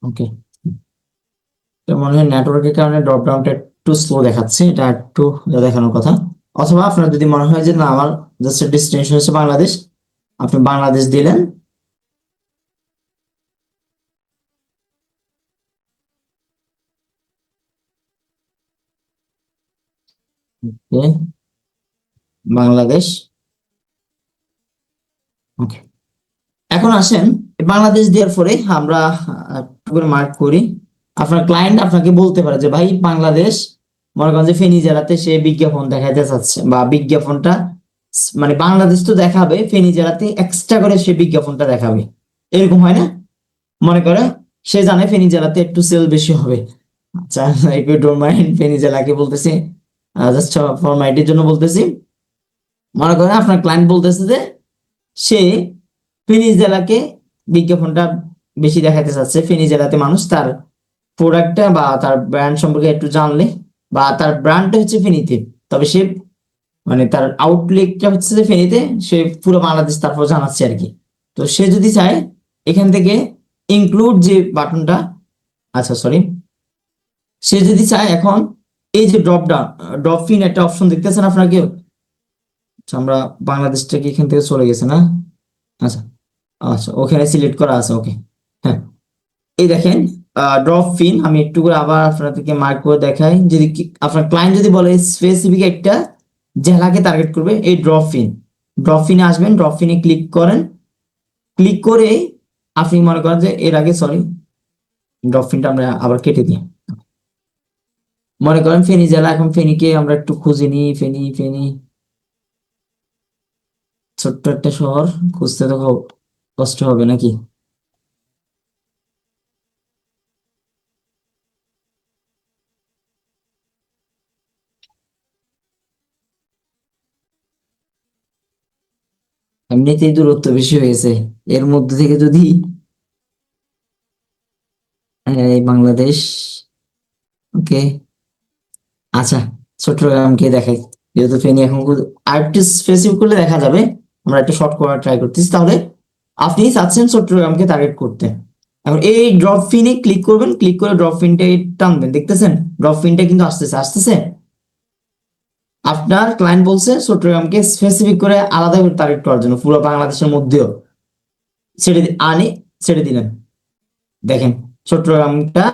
ওকে মনে হয় নেটওয়ার্কের কারণে ড্রপ ডাউনটা একটু স্লো দেখাচ্ছে, এটা একটু দেখানোর কথা। অথবা আপনার যদি মনে হয় যে না আমার জাস্ট ডেস্টিনেশন হচ্ছে বাংলাদেশ, আপনি বাংলাদেশ দিলেন, বাংলাদেশ, ওকে। এখন আসেন বাংলাদেশ দেওয়ার পরে আমরা একটু করে মার্ক করি। আপনার ক্লায়েন্ট আপনাকে বলতে পারে যে ভাই বাংলাদেশ মনে করেন যে ফেনী জেলাতে সে বিজ্ঞাপন দেখাতে চাচ্ছে, বা বিজ্ঞাপনটা মানে বাংলাদেশ তো দেখাবে, ফেনী জেলাতে এক্সট্রা করে সে বিজ্ঞাপনটা দেখাবে, এরকম হয় না? মনে করে সে জানে ফেনী জেলাতে একটু সেল বেশি হবে, আচ্ছা একটু ডোন্ট মাইন্ড, ফেনী জেলাকে বলতেছি জাস্ট ফরমালিটির জন্য বলতেছি। মনে করেন আপনার ক্লায়েন্ট বলতেছে যে সে ফেনী জেলাকে বিজ্ঞাপনটা বেশি দেখাতে চাচ্ছে, ফেনী জেলাতে মানুষ তার প্রোডাক্টটা বা তার ব্র্যান্ড সম্পর্কে একটু জানলে, বা তার ব্র্যান্ডটা হচ্ছে ফেনীতে, তবে সে মানে তার আউটলেটটা হচ্ছে যে ফেনীতে, সে পুরো বাংলাদেশ তারপর জানাচ্ছে আর কি। তো সে যদি চায় এখান থেকে ইনক্লুড যে বাটনটা, আচ্ছা সরি, সে যদি চায় এখন এই যে ড্রপ পিন একটা অপশন দেখতেছেন আপনারা কেউ? আচ্ছা, আমরা বাংলাদেশটা কি এখান থেকে চলে গেছে না? আচ্ছা, আচ্ছা ওখানে সিলেক্ট করা আছে, ওকে। হ্যাঁ, এই দেখেন ড্রপ পিন, আমি একটু করে আবার আপনাদেরকে মার্ক করে দেখাই। যদি আপনার ক্লায়েন্ট যদি বলে স্পেসিফিক একটা জেলাকে টার্গেট করবে, এই ড্রপ পিনে আসবেন, ড্রপ পিনে ক্লিক করেন, ক্লিক করে আপনি মনে করেন যে এর আগে, সরি, ড্রপ পিনটা আমরা আবার কেটে দিই। মনে করেন ফেনী জেলা, এখন ফেনীকে আমরা একটু খুঁজে নিই, ফেনী ফেনী ছোট্ট একটা শহর, খুঁজতে তো কষ্ট হবে নাকি? এমনিতেই দূরত্ব বেশি হয়েছে, এর মধ্যে থেকে যদি এই বাংলাদেশ, ওকে, আচ্ছা চট্টগ্রামকে দেখাই, যেহেতু ফেনী এখন আরেকটু স্পেসিফিক করলে দেখা যাবে। আমরা একটু শর্ট করার ট্রাই করতেছি, তাহলে আপনি চাচ্ছেন চট্টগ্রামকে টার্গেট করতে। এখন এই ড্রপ পিনে ক্লিক করবেন, ক্লিক করে ড্রপ পিনটা টানবেন, দেখতেছেন ড্রপ পিনটা কিন্তু আসতেছে আসতেছে। আপনার ক্লায়েন্ট বলছে চট্টগ্রামকে স্পেসিফিক করে আলাদা করে টার্গেট করার জন্য, পুরো বাংলাদেশের মধ্যেও ছেড়ে আনে, ছেড়ে দিলেন, দেখেন চট্টগ্রামটা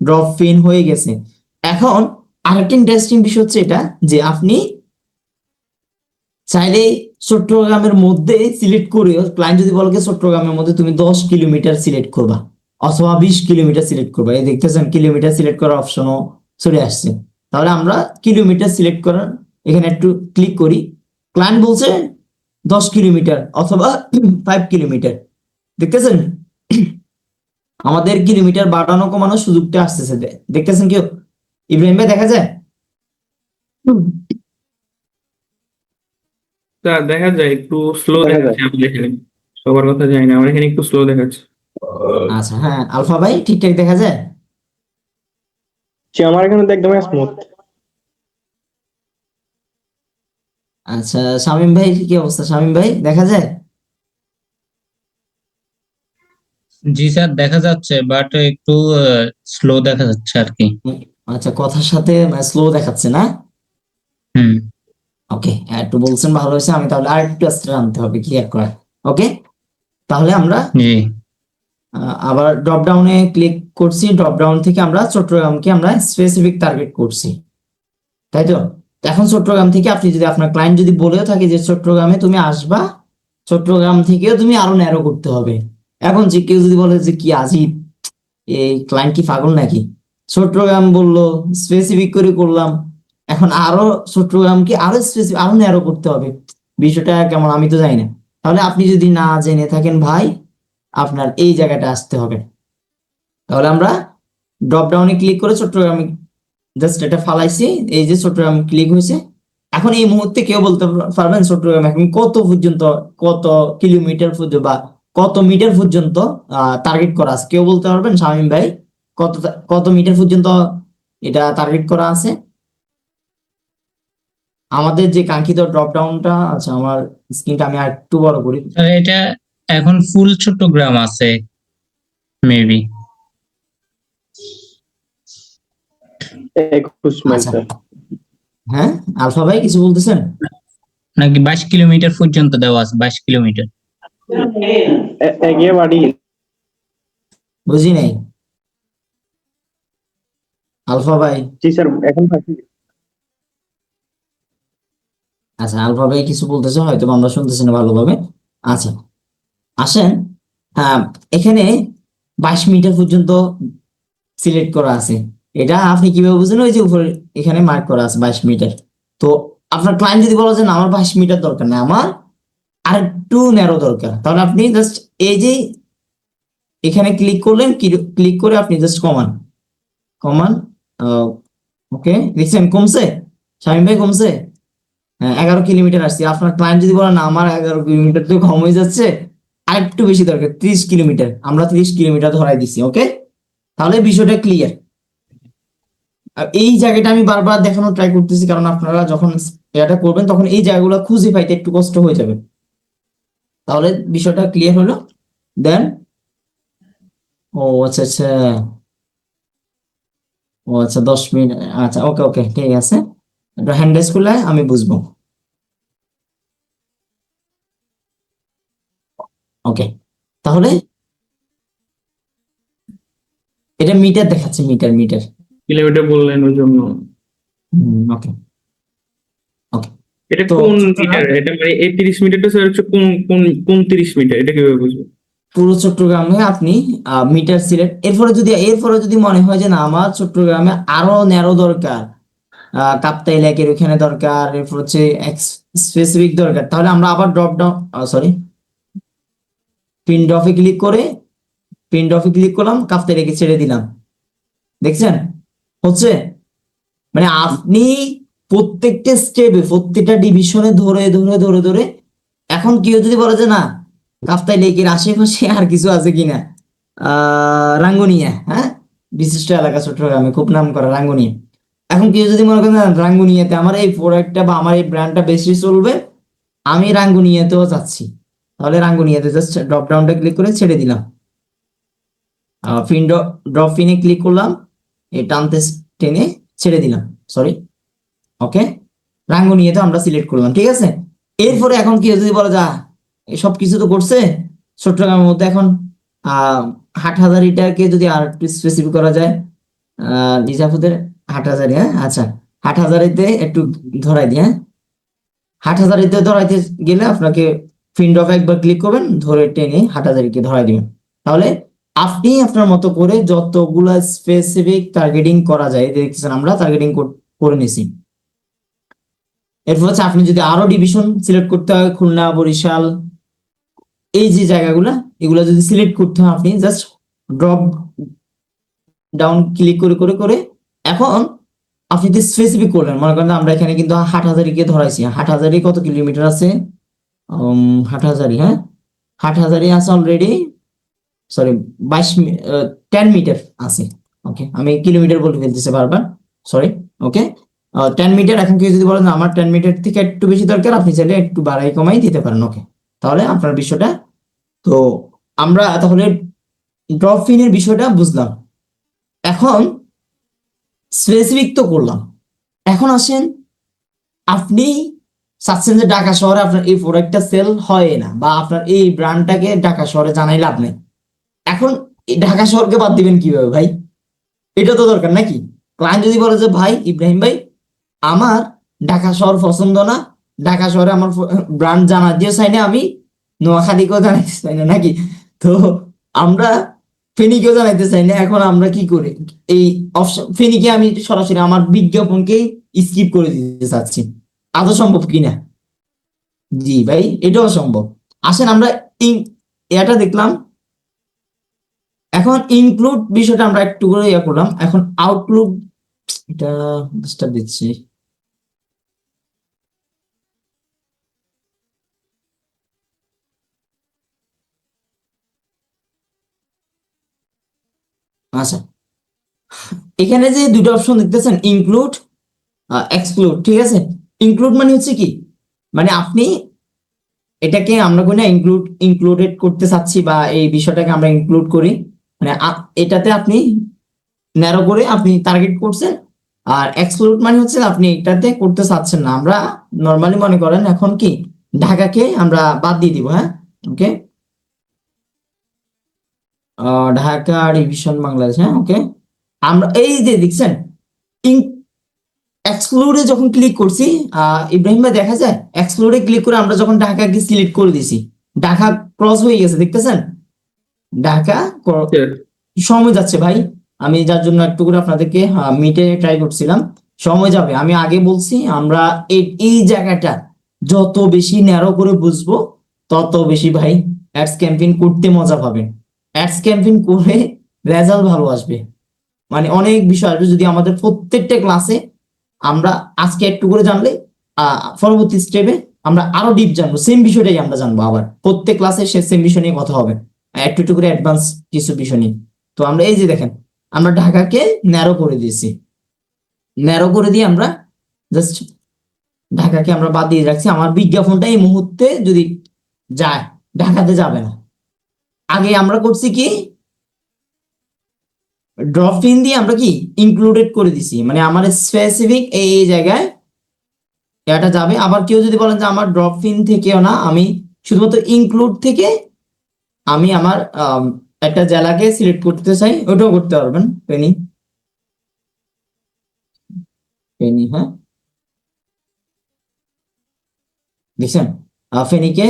ড্রপ পিন হয়ে গেছে। এখন আরেকটা ইন্টারেস্টিং বিষয় হচ্ছে এটা, যে আপনি চাইলে চট্টগ্রামের মধ্যে সিলেক্ট করে, ক্লায়েন্ট যদি বলে চট্টগ্রামের মধ্যে তুমি 10 কিলোমিটার সিলেক্ট করবা অথবা 20 কিলোমিটার সিলেক্ট করবা, এই দেখতেছেন কিলোমিটার সিলেক্ট করার অপশনও চলে আসছে। তাহলে আমরা কিলোমিটার সিলেক্ট করার এখানে একটু ক্লিক করি, ক্লায়েন্ট বলছে 10 কিলোমিটার অথবা 5 কিলোমিটার, দেখতেছেন আমাদের কিলোমিটার বাড়ানো কমানোর সুযোগটা আসতেছে, দেখতেছেন কেউ? ইব্রাহিম ভাই দেখা যায়? তা দেখা যায় একটু স্লো দেখাচ্ছে আমাদের এখানে। সবার কথা জানি না, আমার এখানে একটু স্লো দেখাচ্ছে। আচ্ছা, হ্যাঁ আলফা ভাই ঠিকঠাক দেখা যায়? আমার এখানে তো একদম স্মুথ। আচ্ছা, শামীম ভাই কি অবস্থা? শামীম ভাই দেখা যায়? জি স্যার, দেখা যাচ্ছে বাট একটু স্লো দেখা যাচ্ছে আর কি। আচ্ছা, কথার সাথে স্লো দেখাচ্ছে না? হুম। ওকে, একটু বলছেন ভালো হয়েছে, আমি তাহলে আর একটু আস্তে আনতে হবে ক্লিয়ার করা। ওকে, তাহলে আমরা জি আবার ড্রপ ডাউনে ক্লিক করছি, ড্রপ ডাউন থেকে আমরা চট্টগ্রামকে আমরা স্পেসিফিক টার্গেট করছি, তাই তো? এখন চট্টগ্রাম থেকে আপনি যদি, আপনার ক্লায়েন্ট যদি বলেও থাকে যে চট্টগ্রামে তুমি আসবা, চট্টগ্রাম থেকেও তুমি আরো ন্যারো করতে হবে। এখন যে কেউ যদি বলে যে কি আজিব, এই ক্লায়েন্ট কি পাগল নাকি, চট্টগ্রাম বললো স্পেসিফিক করে করলাম, এখন আরো চট্টগ্রামকে আরো স্পেসিফিক আরো ন্যারো করতে হবে, বিষয়টা কেমন আমি তো জানি না। তাহলে আপনি যদি না জেনে থাকেন ভাই, আপনার এই জায়গাটা আসতে হবে। তাহলে আমরা ড্রপ ডাউনে ক্লিক করে চট্টগ্রামে জাস্ট এটা ফালাইছি, এই যে চট্টগ্রাম ক্লিক হয়েছে। এখন এই মুহূর্তে কেউ বলতে পারবেন চট্টগ্রাম এখন কত পর্যন্ত, কত কিলোমিটার পর্যন্ত বা কত মিটার পর্যন্ত টার্গেট করা আছে? কেউ বলতে পারবেন শামীম ভাই, কত কত মিটার পর্যন্ত এটা টার্গেট করা আছে আমাদের যে কাঙ্ক্ষিত ড্রপ ডাউনটা? আচ্ছা, আমার স্ক্রিনটা আমি আর একটু বড় করি। স্যার, এটা এখন ফুল চট্টগ্রাম আছে মেবি। 21 মাইল আচ্ছা, স্যার। হ্যাঁ আলফা ভাই কিছু বলতেছেন? নাকি 22 কিলোমিটার পর্যন্ত দেওয়া আছে? 22 কিলোমিটার। এগিয়ে বাড়ি। বুঝি নাই আলফা ভাই। জি স্যার, এখন থাকি। আচ্ছা, আলফা ভাই কিছু বলতেছে, হয়তো আমরা শুনতেছি না ভালোভাবে। আচ্ছা, আসেন, হ্যাঁ, এখানে 22 মিটার পর্যন্ত সিলেক্ট করা আছে। এটা আপনি কিভাবে বুঝেন? ওই যে উপরে এখানে মার্ক করা আছে 22 মিটার। তো আপনার ক্লায়েন্ট যদি বলে যে না, আমার 22 মিটার দরকার না, আমার আর একটু ন্যারো দরকার, তাহলে আপনি জাস্ট এই যে এখানে ক্লিক করলেন, ক্লিক করে আপনি জাস্ট কমান কমান, ওকে, দেখছেন কমছে? শামীম ভাই কমছে? হ্যাঁ, 11 কিলোমিটার আসছে। আপনার ক্লায়েন্ট যদি বলে না, আমার 11 কিলোমিটার তো কম হয়ে যাচ্ছে, আরেকটু বেশি দরকার, 30 কিলোমিটার, আমরা 30 কিলোমিটার ধরাই দিছি। ওকে, তাহলে বিষয়টা ক্লিয়ার। এই জায়গাটা আমি বারবার দেখানোর ট্রাই করতেছি, কারণ আপনারা যখন এটা করবেন তখন এই জায়গাগুলো খুঁজে পাইতে একটু কষ্ট হয়ে যাবে। তাহলে বিষয়টা ক্লিয়ার হলো। দেন ও আচ্ছা আচ্ছা, ও আচ্ছা 10 মিনিট, আচ্ছা ওকে ওকে ঠিক আছে, একটু হ্যান্ড রেজ করলে আমি বুঝবো। ওকে, তাহলে এটা মিটার দেখাচ্ছে, মিটার মিটার। কিলোমিটার বললেন ওই জন্য। ওকে ওকে, এটা তো কোন সুতরাং মিটার? এটা মানে এই 30 মিটারটা স্যার হচ্ছে কোন কোন কোন 30 মিটার? এটা কিভাবে বুঝবো? পুরো চট্টগ্রামে আপনি মিটার সিলেক্ট, এরপরে যদি মনে হয় যে না আমার চট্টগ্রামে আরো ন্যারো দরকার, কাপ্তাই লেকের ওখানে দরকার, এরপর হচ্ছে স্পেসিফিক দরকার, তাহলে আমরা আবার ড্রপ ডাউন, সরি, পিন ড্রপে ক্লিক করে, পিন ড্রপে ক্লিক করলাম, কাপ্তাই লেকে ছেড়ে দিলাম। দেখছেন হচ্ছে, মানে আপনি প্রত্যেকটা স্টেপে প্রত্যেকটা ডিভিশনে ধরে ধরে ধরে ধরে, এখন কেউ যদি বলে যে না কাপ্তাই লেকের আশেপাশে আর কিছু আছে কিনা, রাঙ্গুনিয়া, হ্যাঁ, বিশিষ্ট এলাকা চট্টগ্রামে খুব নাম করা রাঙ্গুনিয়া। এখন কেউ যদি মনে করেন না, রাঙ্গুনিয়াতে আমার এই প্রোডাক্টটা বা আমার এই ব্র্যান্ডটা বেশি চলবে, আমি রাঙ্গুনিয়াতেও যাচ্ছি, তাহলে রাঙ্গুনিয়াতে জাস্ট ড্রপ ডাউনটা ক্লিক করে ছেড়ে দিলাম, পিন ড্রপ পিনে ক্লিক করলাম, এই টানতে টেনে ছেড়ে দিলাম, সরি। ওকে, রাঙ্গুনিয়াতে আমরা সিলেক্ট করলাম, ঠিক আছে। এরপরে এখন কেউ যদি বলে যা সব কিছু তো করছে, চট্টগ্রামের মধ্যে এখন হাটহাজারিটাকে যদি আর একটু স্পেসিফিক করা যায়, নিজামুদ্দিন হাটহাজারি, হ্যাঁ আচ্ছা, হাটহাজারিতে একটু ধরাই দিই, হ্যাঁ, হাটহাজারিতে ধরাইতে গেলে আপনাকে ফিন ড্রপ একবার ক্লিক করবেন, ধরে টেনে হাটহাজারিকে ধরাই দিবেন। তাহলে আপনি আপনার মতো করে যতগুলা স্পেসিফিক টার্গেটিং করা যায়, দেখছেন আমরা টার্গেটিং করে নিছি। এরপর হচ্ছে আপনি যদি আরো ডিভিশন সিলেক্ট করতে হয়, খুলনা, বরিশাল, এই যে জায়গাগুলা, এগুলা যদি সিলেক্ট করতে হয়, আপনি জাস্ট ড্রপ ডাউন ক্লিক করে করে করে, এখন আপনি যদি স্পেসিফিক করলেন, মনে করেন আমরা এখানে কিন্তু হাটহাজারিকে ধরাইছি, হাটহাজারি কত কিলোমিটার আছে, হাটহাজারি, হ্যাঁ, হাটহাজারি আছে অলরেডি, সরি 10 মিটার আছে। ওকে, আমি কিলোমিটার বলে ফেলতেছি বারবার, সরি। ওকে, 10 মিটার। এখন কেউ যদি বলেন না আমার 10 মিটার থেকে একটু বেশি দরকার, আপনি চাইলে একটু বাড়াই কমাই দিতে পারেন। ওকে, তাহলে আপনার বিষয়টা, তো আমরা তাহলে ড্রপ পিনের বিষয়টা বুঝলাম। এখন স্পেসিফিক তো করলাম, এখন আসেন, আপনি চাচ্ছেন যে ঢাকা শহরে আপনার এই প্রোডাক্টটা সেল হয় না, বা আপনার এই ব্র্যান্ডটাকে ঢাকা শহরে জানাই লাভ নেই। এখন এই ঢাকা শহরকে বাদ দিবেন কিভাবে ভাই? এটা তো দরকার নাকি? ক্লায়েন্ট যদি বলে যে ভাই ইব্রাহিম ভাই, আমার ঢাকা শহর পছন্দ না, ঢাকা শহরে আমার ব্র্যান্ড জানা দিয়ে চাই না, আমি নোয়াখালীকেও জানাইতে চাই না নাকি, তো আমরা ফেনীকেও জানাইতে চাই না, এখন আমরা কি করি? এই অপশন ফেনীকে আমি সরাসরি আমার বিজ্ঞাপনকে স্কিপ করে দিতে চাচ্ছি, আদৌ সম্ভব কিনা? জি ভাই, এটাও সম্ভব। আসেন আমরা এটা দেখলাম, এখন ইনক্লুড বিষয়টা আমরা একটু করে ইয়ে করলাম, এখন আউটলুক, এটা ডিস্টার্ব দিচ্ছি, আচ্ছা, এখানে যে দুটো অপশন দেখতেছেন, ইনক্লুড, এক্সক্লুড, ঠিক আছে। ইনক্লুড মানে হচ্ছে কি, মানে আপনি এটাকে আমরা কই না ইনক্লুডেড করতে চাচ্ছি, বা এই বিষয়টাকে আমরা ইনক্লুড করি, মানে এটাতে আপনি ন্যারো করে আপনি টার্গেট করছেন। আর এক্সক্লুড মানে হচ্ছে আপনি এটাতে করতে চাচ্ছেন না। আমরা নর্মালি মনে করেন এখন কি ঢাকাকে আমরা বাদ দিয়ে দিব, হ্যাঁ, ওকে, ঢাকা ডিভিশন বাংলাদেশ, হ্যাঁ, ওকে। আমরা এই যে দেখছেন এক্সক্লুডে যখন ক্লিক করছি, ইব্রাহিম ভাই দেখা যায় এক্সক্লুডে ক্লিক করে আমরা যখন ঢাকাকে সিলেক্ট করে দিছি, ঢাকা ক্রস হয়ে গেছে, দেখতেছেন ঢাকা সময় যাচ্ছে ভাই, আমি যার জন্য একটু করে আপনাদেরকে মিটে ট্রাই করছিলাম, সময় যাবে। আমি আগে বলছি আমরা এই জায়গাটা যত বেশি ন্যারো করে বুঝবো, তত বেশি ভাই অ্যাডস ক্যাম্পেইন করতে মজা পাবেন, অ্যাডস ক্যাম্পেইন করে রেজাল্ট ভালো আসবে, মানে অনেক বিষয় আসবে যদি আমাদের প্রত্যেকটা ক্লাসে আমরা আজকে একটু করে জানলে পরবর্তী স্টেপে আমরা আরো ডিপ জানবো, সেম বিষয়টাই আমরা জানবো আবার প্রত্যেক ক্লাসে সে সেম বিষয় নিয়ে কথা হবে, একটু একটু করে অ্যাডভান্স কিছু বিষয় নিয়ে। তো আমরা এই যে দেখেন আমরা ঢাকাকে ন্যারো করে দিয়েছি, ন্যারো করে দিয়ে আমরা জাস্ট ঢাকাকে আমরা বাদ দিয়ে রাখছি। আমার বিজ্ঞাপনটা এই মুহূর্তে যদি যায় ঢাকাতে যাবে না। আগে আমরা করছি কি ড্রপ ইন দিয়ে আমরা কি ইনক্লুডেড করে দিছি, মানে আমার স্পেসিফিক এই জায়গায় এটা যাবে। আবার কেউ যদি বলেন যে আমার ড্রপ ইন থেকেও না, আমি শুধুমাত্র ইনক্লুড থেকে আমি আমার একটা জেলাকে সিলেক্ট করতে চাই, ওটাও করতে পারবেন। পেনি পেনি হ্যাঁ দেখছেন ফেনীকে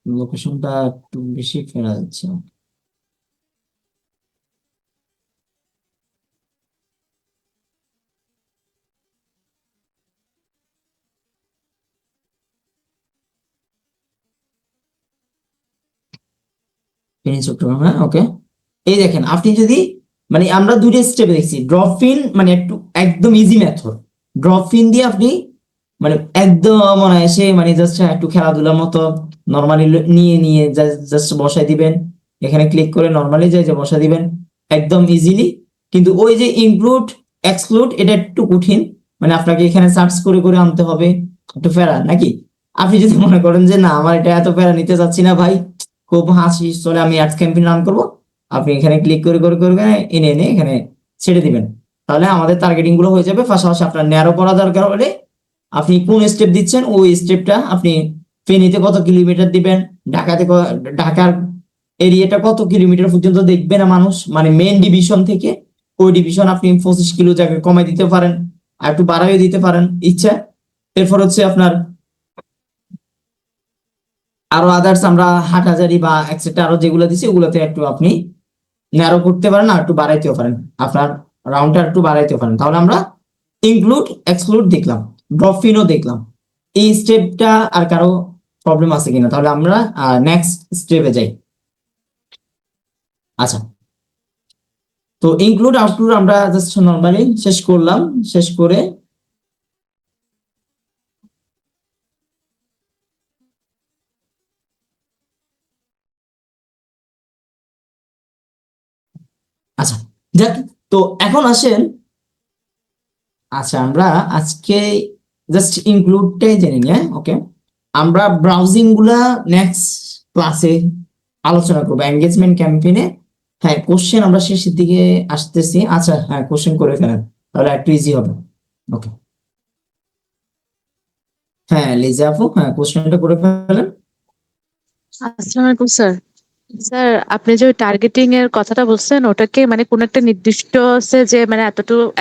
লোকেশনটা একটু বেশি ফেরা যাচ্ছে। ফেনী চট্টগ্রাম হ্যাঁ ওকে। এই দেখেন আপনি যদি মানে আমরা দুটো স্টেপে দেখছি, ড্রপ ইন মানে একটু একদম ইজি মেথড, ড্রপ ইন দিয়ে আপনি মানে একদম মনে হয় সে মানে জাস্ট একটু খেলাধুলার মতো নর্মালি নিয়ে নিয়ে জাস্ট বসাই দিবেন, এখানে ক্লিক করে নর্মালি যে বসাই দিবেন একদম ইজিলি। কিন্তু ওই যে ইনক্লুড এক্সক্লুড এটা একটু কঠিন, মানে আপনাকে এখানে সার্চ করে করে আনতে হবে, একটু ফেরা নাকি। আপনি যদি মনে করেন যে না আমার এটা এত প্যারা নিতে চাচ্ছি না ভাই, খুব হাসি চলে আমি অ্যাডস ক্যাম্পেইন রান করবো, আপনি এখানে ক্লিক করে করে করে করে এনে এনে এখানে ছেড়ে দিবেন, তাহলে আমাদের টার্গেটিং গুলো হয়ে যাবে। পাশাপাশি আপনার ন্যারো করা দরকার হলে আপনি কোন স্টেপ দিচ্ছেন ওই স্টেপটা আপনি ফেনীতে কত কিলোমিটার দিবেন, ঢাকার এরিয়াটা কত কিলোমিটার পর্যন্ত দেখবে না মানুষ, মানে মেইন ডিভিশন থেকে ওই ডিভিশন আপনি 25 কিলো জায়গায় কমাই দিতে পারেন, আর একটু বাড়াইও দিতে পারেন ইচ্ছা। এরপর হচ্ছে আপনার আরো আদার্স আমরা হাটহাজারি বা এক্সেট্রা আরো যেগুলো দিচ্ছি ওগুলোতে একটু আপনি ন্যারো করতে পারেন আর একটু বাড়াইতেও পারেন, আপনার রাউন্ডটা একটু বাড়াইতে পারেন। তাহলে আমরা ইনক্লুড এক্সক্লুড দেখলাম, ড্রপ ইনও দেখলাম। এই স্টেপটা আর কারো প্রবলেম আছে কিনা, তাহলে আমরা নেক্সট স্টেপে যাই। আচ্ছা তো ইনক্লুড আউটক্লুড আমরা জাস্ট নরমালি শেষ করলাম, শেষ করে আচ্ছা যাক। তো এখন আসেন, আচ্ছা আমরা আজকে জাস্ট ইনক্লুডটাই জেনে নিই হ্যাঁ ওকে। আমরা ব্রাউজিং গুলা নেক্সট ক্লাসে আলোচনা করবো এঙ্গেজমেন্ট ক্যাম্পেইনে। হ্যাঁ কোশ্চেন আমরা শেষের দিকে আসতেছি। আচ্ছা হ্যাঁ কোশ্চেন করে ফেলেন তাহলে একটু ইজি হবে। ওকে হ্যাঁ লিজা আপু হ্যাঁ কোশ্চেনটা করে ফেলেন। আসসালামু আলাইকুম স্যার। স্যার আপনি যে টার্গেটিং এর কথাটা বলছেন ওটাকে মানে কোন একটা নির্দিষ্ট আছে যে মানে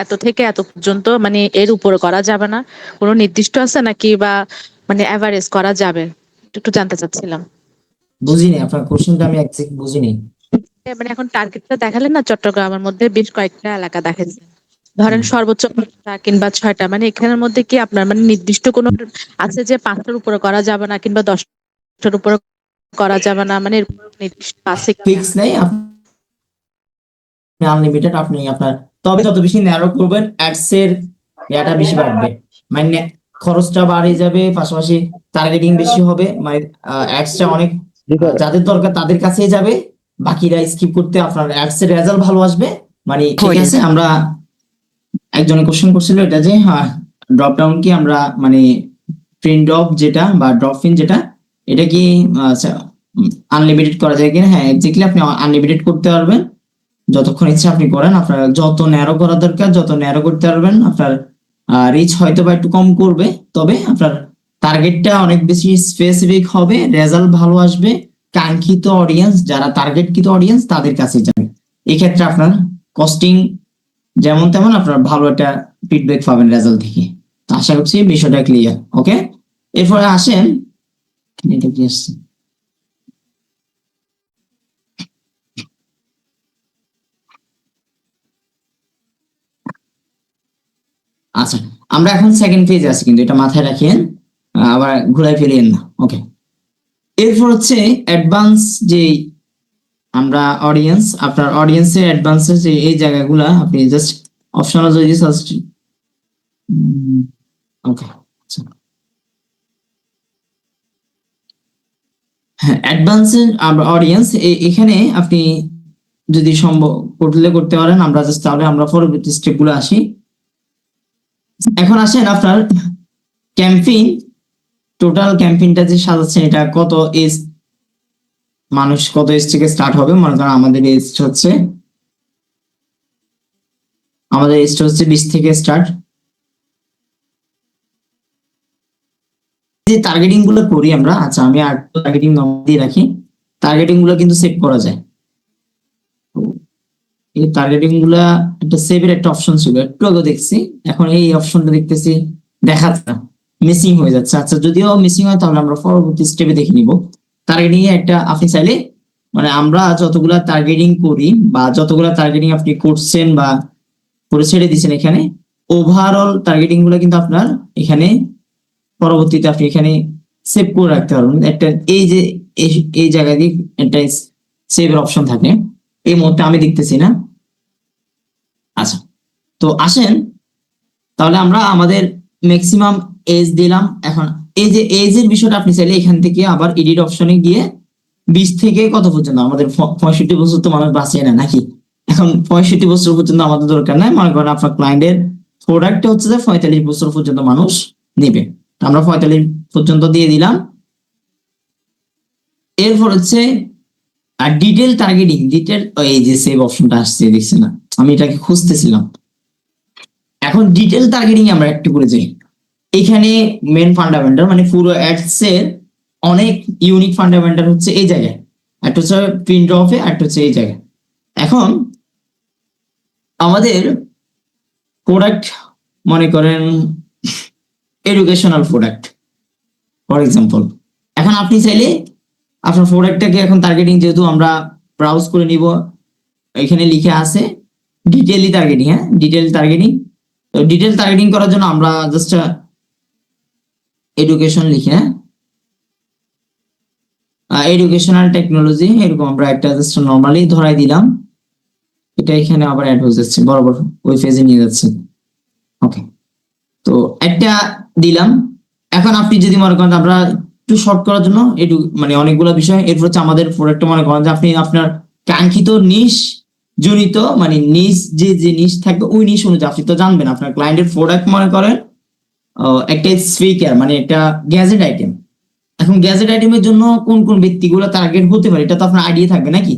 এত থেকে এত পর্যন্ত মানে এর উপরে করা যাবে না, কোনো নির্দিষ্ট আছে নাকি বা মানে এভারেজ করা যাবে একটু জানতে চাচ্ছিলাম। বুঝিনি আপনার কোশ্চেনটা, আমি এক্সাক্ট বুঝিনি। মানে এখন টার্গেটটা দেখালেন না চট্টগ্রামের মধ্যে বেশ কয়েকটা এলাকা দেখাচ্ছেন, ধরেন সর্বোচ্চ 5টা কিংবা 6টা, মানে এখানের মধ্যে কি আপনার মানে নির্দিষ্ট কোনো আছে যে 5টার উপরে করা যাবে না কিংবা 10টার উপরে করা যাবে না, মানে এরকম নির্দিষ্ট আছে কি? ফিক্স নেই, আপনি আনলিমিটেড, আপনি আপনার তবে যত বেশি ন্যারো করবেন অ্যাডস এর ইয়াটা বেশি বাড়বে, মানে খরচটা বাড়ে যাবে, পাশাপাশি টার্গেটিং বেশি হবে, মানে অ্যাডসটা অনেক যাদের দরকার তাদের কাছেই যাবে, বাকিরা স্কিপ করতে আপনার অ্যাডস এর রেজাল্ট ভালো আসবে। মানে ঠিক আছে আমরা একজনে কোশ্চেন করছিল এটা যে হ্যাঁ ড্রপ ডাউন কি আমরা মানে প্রিন্ট অফ যেটা বা ড্রপ ইন যেটা এটা কি আনলিমিটেড করা যায় কিনা। হ্যাঁ এক্স্যাক্টলি আপনি আনলিমিটেড করতে পারবেন, যতক্ষণ ইচ্ছা আপনি করেন, আপনার যত ন্যারো করা দরকার যত ন্যারো করতে পারবেন। আপনার রিচ হয়তো বা একটু কম করবে, তবে আপনার টার্গেটটা অনেক বেশি স্পেসিফিক হবে, রেজাল্ট ভালো আসবে, কাঙ্ক্ষিত অডিয়েন্স যারা টার্গেটকৃত অডিয়েন্স তাদের কাছে যাবে। এই ক্ষেত্রে আপনার কস্টিং যেমন তেমন আপনার ভালো একটা ফিডব্যাক পাবেন রেজাল্ট থেকে। তো আশা করছি বিষয়টা ক্লিয়ার। ওকে এরপরে আসেন এটা কি আসছে, আচ্ছা আমরা এখন সেকেন্ড পেজে আছি কিন্তু এটা মাথায় রাখেন, আবার ঘুরাই ফেলিয়েন না। ওকে এরপর হচ্ছে অ্যাডভান্স যে আমরা অডিয়েন্স, আপনার অডিয়েন্সের অ্যাডভান্সের যে এই জায়গাগুলা আপনি জাস্ট অপশনাল যদি সার্চ ওকে আচ্ছা অ্যাডভান্স অডিয়েন্স এখানে আপনি যদি সম্ভব করতে পারেন, আমরা জাস্ট তাহলে আমরা পরবর্তী স্টেপ গুলো আসি। এখন আসেন আপনার ক্যাম্পেইন, টোটাল ক্যাম্পেইনটা যে সাজাচ্ছেন এটা কত এজ, মানুষ কত এজ থেকে স্টার্ট হবে। মনে করেন আমাদের এজ হচ্ছে 20 থেকে স্টার্ট। যে টার্গেটিং গুলো করি আমরা, আচ্ছা আমি আর টার্গেটিং দিয়ে রাখি, টার্গেটিং গুলো কিন্তু সেভ করা যায়। এই টার্গেটিং গুলা একটা সেভের একটা অপশন ছিল, একটু আগে দেখছি, এখন এই অপশনটা দেখতেছি দেখাচ্ছে না, মিসিং হয়ে যাচ্ছে। আচ্ছা যদিও মিসিং হয় তাহলে আমরা পরবর্তী স্টেপে দেখে নিব। টার্গেটিং এ একটা আপনি চাইলে মানে আমরা যতগুলা টার্গেটিং করি বা যতগুলা টার্গেটিং আপনি করছেন বা করে ছেড়ে দিচ্ছেন, এখানে ওভারঅল টার্গেটিং গুলো কিন্তু আপনার এখানে পরবর্তীতে আপনি এখানে সেভ করে রাখতে পারবেন। একটা এই যে এই জায়গায় দিয়ে একটা সেভের অপশন থাকে, এই মুহূর্তে আমি দেখতেছি না। আচ্ছা তো আসেন তাহলে আমরা আমাদের ম্যাক্সিমাম এজ দিলাম। এখন এই যে এজের বিষয়টা আপনি চাইলে এখান থেকে আবার এডিট অপশনে গিয়ে 20 থেকে কত পর্যন্ত, আমাদের 65 বছর তো মানুষ বাঁচে না নাকি, এখন 65 বছর পর্যন্ত আমাদের দরকার নাই। মনে করেন আপনার ক্লায়েন্টের প্রোডাক্টটা হচ্ছে যে 45 বছর পর্যন্ত মানুষ নেবে, আমরা 45 পর্যন্ত দিয়ে দিলাম। এরপর হচ্ছে আর ডিটেল টার্গেটিং, এই যে সেভ অপশনটা আসছে দেখছেন না, আমি এটাকে খুঁজতেছিলাম। এখন ডিটেল টার্গেটিং আমরা একটু করে যাই। এখানে মেন ফান্ডামেন্টাল মানে পুরো অ্যাডস এর অনেক ইউনিক ফান্ডামেন্টাল হচ্ছে এই জায়গায়, একটা হচ্ছে প্রিন্ট অফে, একটা হচ্ছে এই জায়গায়। এখন আমাদের প্রোডাক্ট মনে করেন এডুকেশনাল প্রোডাক্ট ফর এক্সাম্পল, এখন আপনি চাইলে আপনার প্রোডাক্টটাকে এখন টার্গেটিং যেহেতু আমরা ব্রাউজ করে নিব, এখানে লিখে আছে ডিটেইলি টার্গেটিং। হ্যাঁ ডিটেইল টার্গেটিং, তো ডিটেইল টার্গেটিং করার জন্য আমরা জাস্ট এডুকেশন লিখে এডুকেশনাল টেকনোলজি এরকম আমরা একটা জাস্ট নরমালি ধরাই দিলাম। এটা এখানে আবার অ্যাড হয়ে যাচ্ছে, বরাবর ওই পেজে নিয়ে যাচ্ছে। ওকে তো একটা দিলাম। এখন আপনি যদি মনে করেন আমরা একটু শর্ট করার জন্য মানে অনেকগুলো বিষয়, এরপর হচ্ছে আমাদের প্রোডাক্ট মনে করেন যে আপনি আপনার কাঙ্ক্ষিত নিশ জনিত মানে নিশ যে নিশ থাকবে ওই নিশ অনুযায়ী আপনি তো জানবেন আপনার ক্লায়েন্টের প্রোডাক্ট মনে করেন একটা স্পিকার মানে একটা গ্যাজেট আইটেম। এখন গ্যাজেট আইটেমের জন্য কোন কোন ব্যক্তিগুলো টার্গেট হতে পারে এটা তো আপনার আইডিয়া থাকবে নাকি।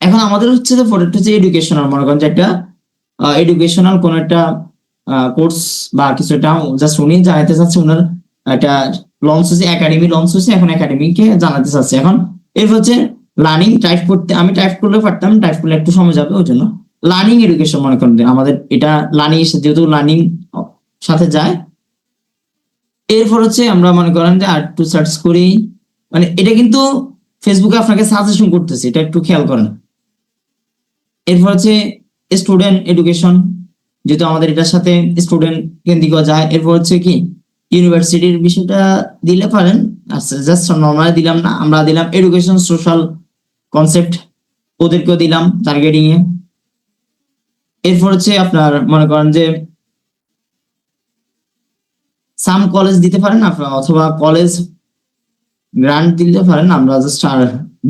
এখন আমাদের হচ্ছে যে প্রোডাক্ট হচ্ছে এডুকেশনাল, মনে করেন যে একটা এডুকেশনাল কোন একটা কোর্স বা কিছু একটা জাস্ট উনি জানাতে চাচ্ছে, ওনার একটা লঞ্চ হচ্ছে, একাডেমি লঞ্চ হচ্ছে, এখন একাডেমিকে জানাতে চাচ্ছে। এখন এরপর হচ্ছে লার্নিং, টাইপ করতে আমি টাইপ করলে পারতাম, টাইপ করলে একটু সময় যাবে, ওই জন্য লার্নিং এডুকেশন মনে করেন আমাদের এটা লার্নিং, যেহেতু লার্নিং সাথে যায়। এরপর হচ্ছে আমরা মনে করেন যে আর একটু সার্চ করি, মানে এটা কিন্তু ফেসবুকে আপনাকে সাজেশন করতেছে, এটা একটু খেয়াল করেন। এরপর হচ্ছে স্টুডেন্ট এডুকেশন, যেহেতু আমাদের এটার সাথে স্টুডেন্ট কেন্দ্রিক যায়। এরপর হচ্ছে কি ইউনিভার্সিটির বিষয়টা দিলে পারেন, আচ্ছা জাস্ট নর্মালি দিলাম না, আমরা দিলাম এডুকেশন সোশ্যাল কনসেপ্ট, ওদেরকেও দিলাম টার্গেটিং এ। এরপর হচ্ছে আপনার মনে করেন যে সাম কলেজ দিতে পারেন আপনার, অথবা কলেজ গ্রান্ট দিতে পারেন। আমরা জাস্ট আর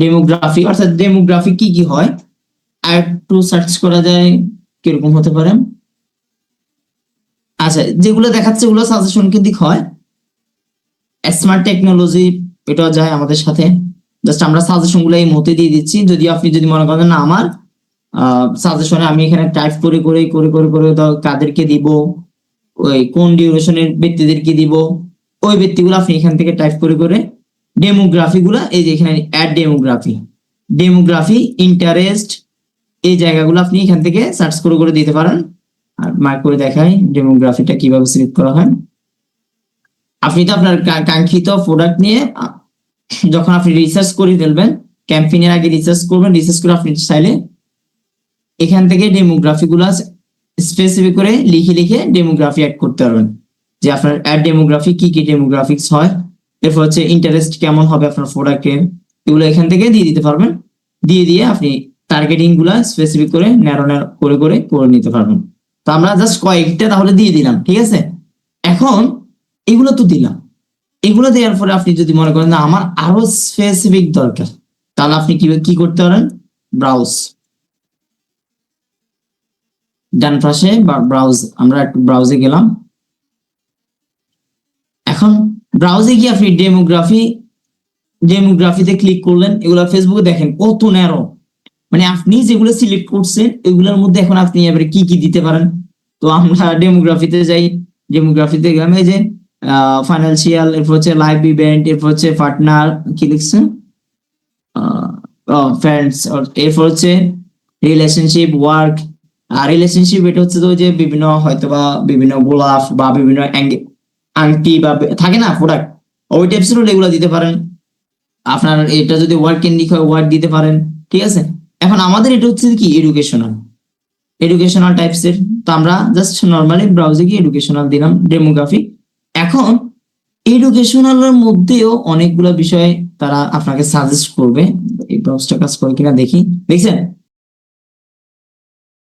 ডেমোগ্রাফি, অর্থাৎ ডেমোগ্রাফি কি কি হয় আর একটু সার্চ করা যায় কিরকম হতে পারে। আচ্ছা যেগুলো দেখাচ্ছে ওগুলো সাজেশন কিন্তু হয়। স্মার্ট টেকনোলজি এটাও যায় আমাদের সাথে, জাস্ট আমরা সাজেশন গুলো এই মুহূর্তে দিয়ে দিচ্ছি। যদি আপনি যদি মনে করেন না আমার সাজেশনে আমি এখানে টাইপ করে করে করে করে করে কাদেরকে দিব, ওই কোন ডিউরেশনের ব্যক্তিদেরকে দিব, ওই ব্যক্তিগুলো আপনি এখান থেকে টাইপ করে করে ডেমোগ্রাফি গুলা, এই যে এখানে অ্যাড ডেমোগ্রাফি ইন্টারেস্ট, এই জায়গাগুলো আপনি এখান থেকে সার্চ করে করে দিতে পারেন। আর মার্ক করে দেখাই ডেমোগ্রাফিটা কিভাবে সিলেক্ট করা হয়। আপনি তো আপনার কাঙ্ক্ষিত প্রোডাক্ট নিয়ে যখন আপনি রিসার্চ করে ফেলবেন, ক্যাম্পেইনের আগে রিসার্চ করবেন, রিসার্চ করে আপনি চাইলে এখান থেকে ডেমোগ্রাফি গুলা স্পেসিফিক করে লিখে লিখে ডেমোগ্রাফি অ্যাড করতে পারবেন, যে আপনার অ্যাড ডেমোগ্রাফি কি কি ডেমোগ্রাফিক্স হয়। এরপর হচ্ছে ইন্টারেস্ট কেমন হবে আপনার প্রোডাক্টের, এগুলো এখান থেকে দিয়ে দিতে পারবেন। দিয়ে আপনি টার্গেটিং গুলা স্পেসিফিক করে ন্যারো করে করে করে নিতে পারবেন। তো আমরা জাস্ট কয়েকটা তাহলে দিয়ে দিলাম, ঠিক আছে। এখন এগুলো তো দিলাম, এগুলো দেওয়ার পরে আপনি যদি মনে করেন না আমার আরো স্পেসিফিক দরকার, তাহলে আপনি কি করতে পারেন, ব্রাউজ, ডান পাশে ব্রাউজ, আমরা একটু ব্রাউজে গেলাম। এখন ব্রাউজে গিয়ে আপনি ডেমোগ্রাফিতে ক্লিক করলেন। এগুলা ফেসবুকে দেখেন কত ন্যারো, মানে আপনি যেগুলো সিলেক্ট করছেন এগুলোর মধ্যে এখন আপনি এবারে কি কি দিতে পারেন। তো আমরা ডেমোগ্রাফিতে যাই, ডেমোগ্রাফিতে গেলাম, এই যে ফাইন্যান্সিয়াল, এরপর হচ্ছে লাইভ ইভেন্ট, এরপর হচ্ছে পার্টনার, কি লিখছেন, ফ্রেন্ডস, এরপর হচ্ছে রিলেশনশিপ, ওয়ার্ক। আর রিলেশনশিপ এটা হচ্ছে তো যে বিভিন্ন হয়তোবা বিভিন্ন গোলাপ বা বিভিন্ন আংটি বা থাকে না প্রোডাক্ট, ওই টাইপসের এগুলো দিতে পারেন। আপনার এটা যদি ওয়ার্ক কেন্দ্রিক হয় ওয়ার্ক দিতে পারেন, ঠিক আছে। এখন আমাদের এটা হচ্ছে কি এডুকেশনাল টাইপসের, তো আমরা জাস্ট নর্মালি ব্রাউজে গিয়ে এডুকেশনাল দিলাম, ডেমোগ্রাফি। এখন এডুকেশনালের মধ্যেও অনেকগুলো বিষয় তারা আপনাকে সাজেস্ট করবে। এই ব্রাউজটা কাজ করে কিনা দেখি, দেখছেন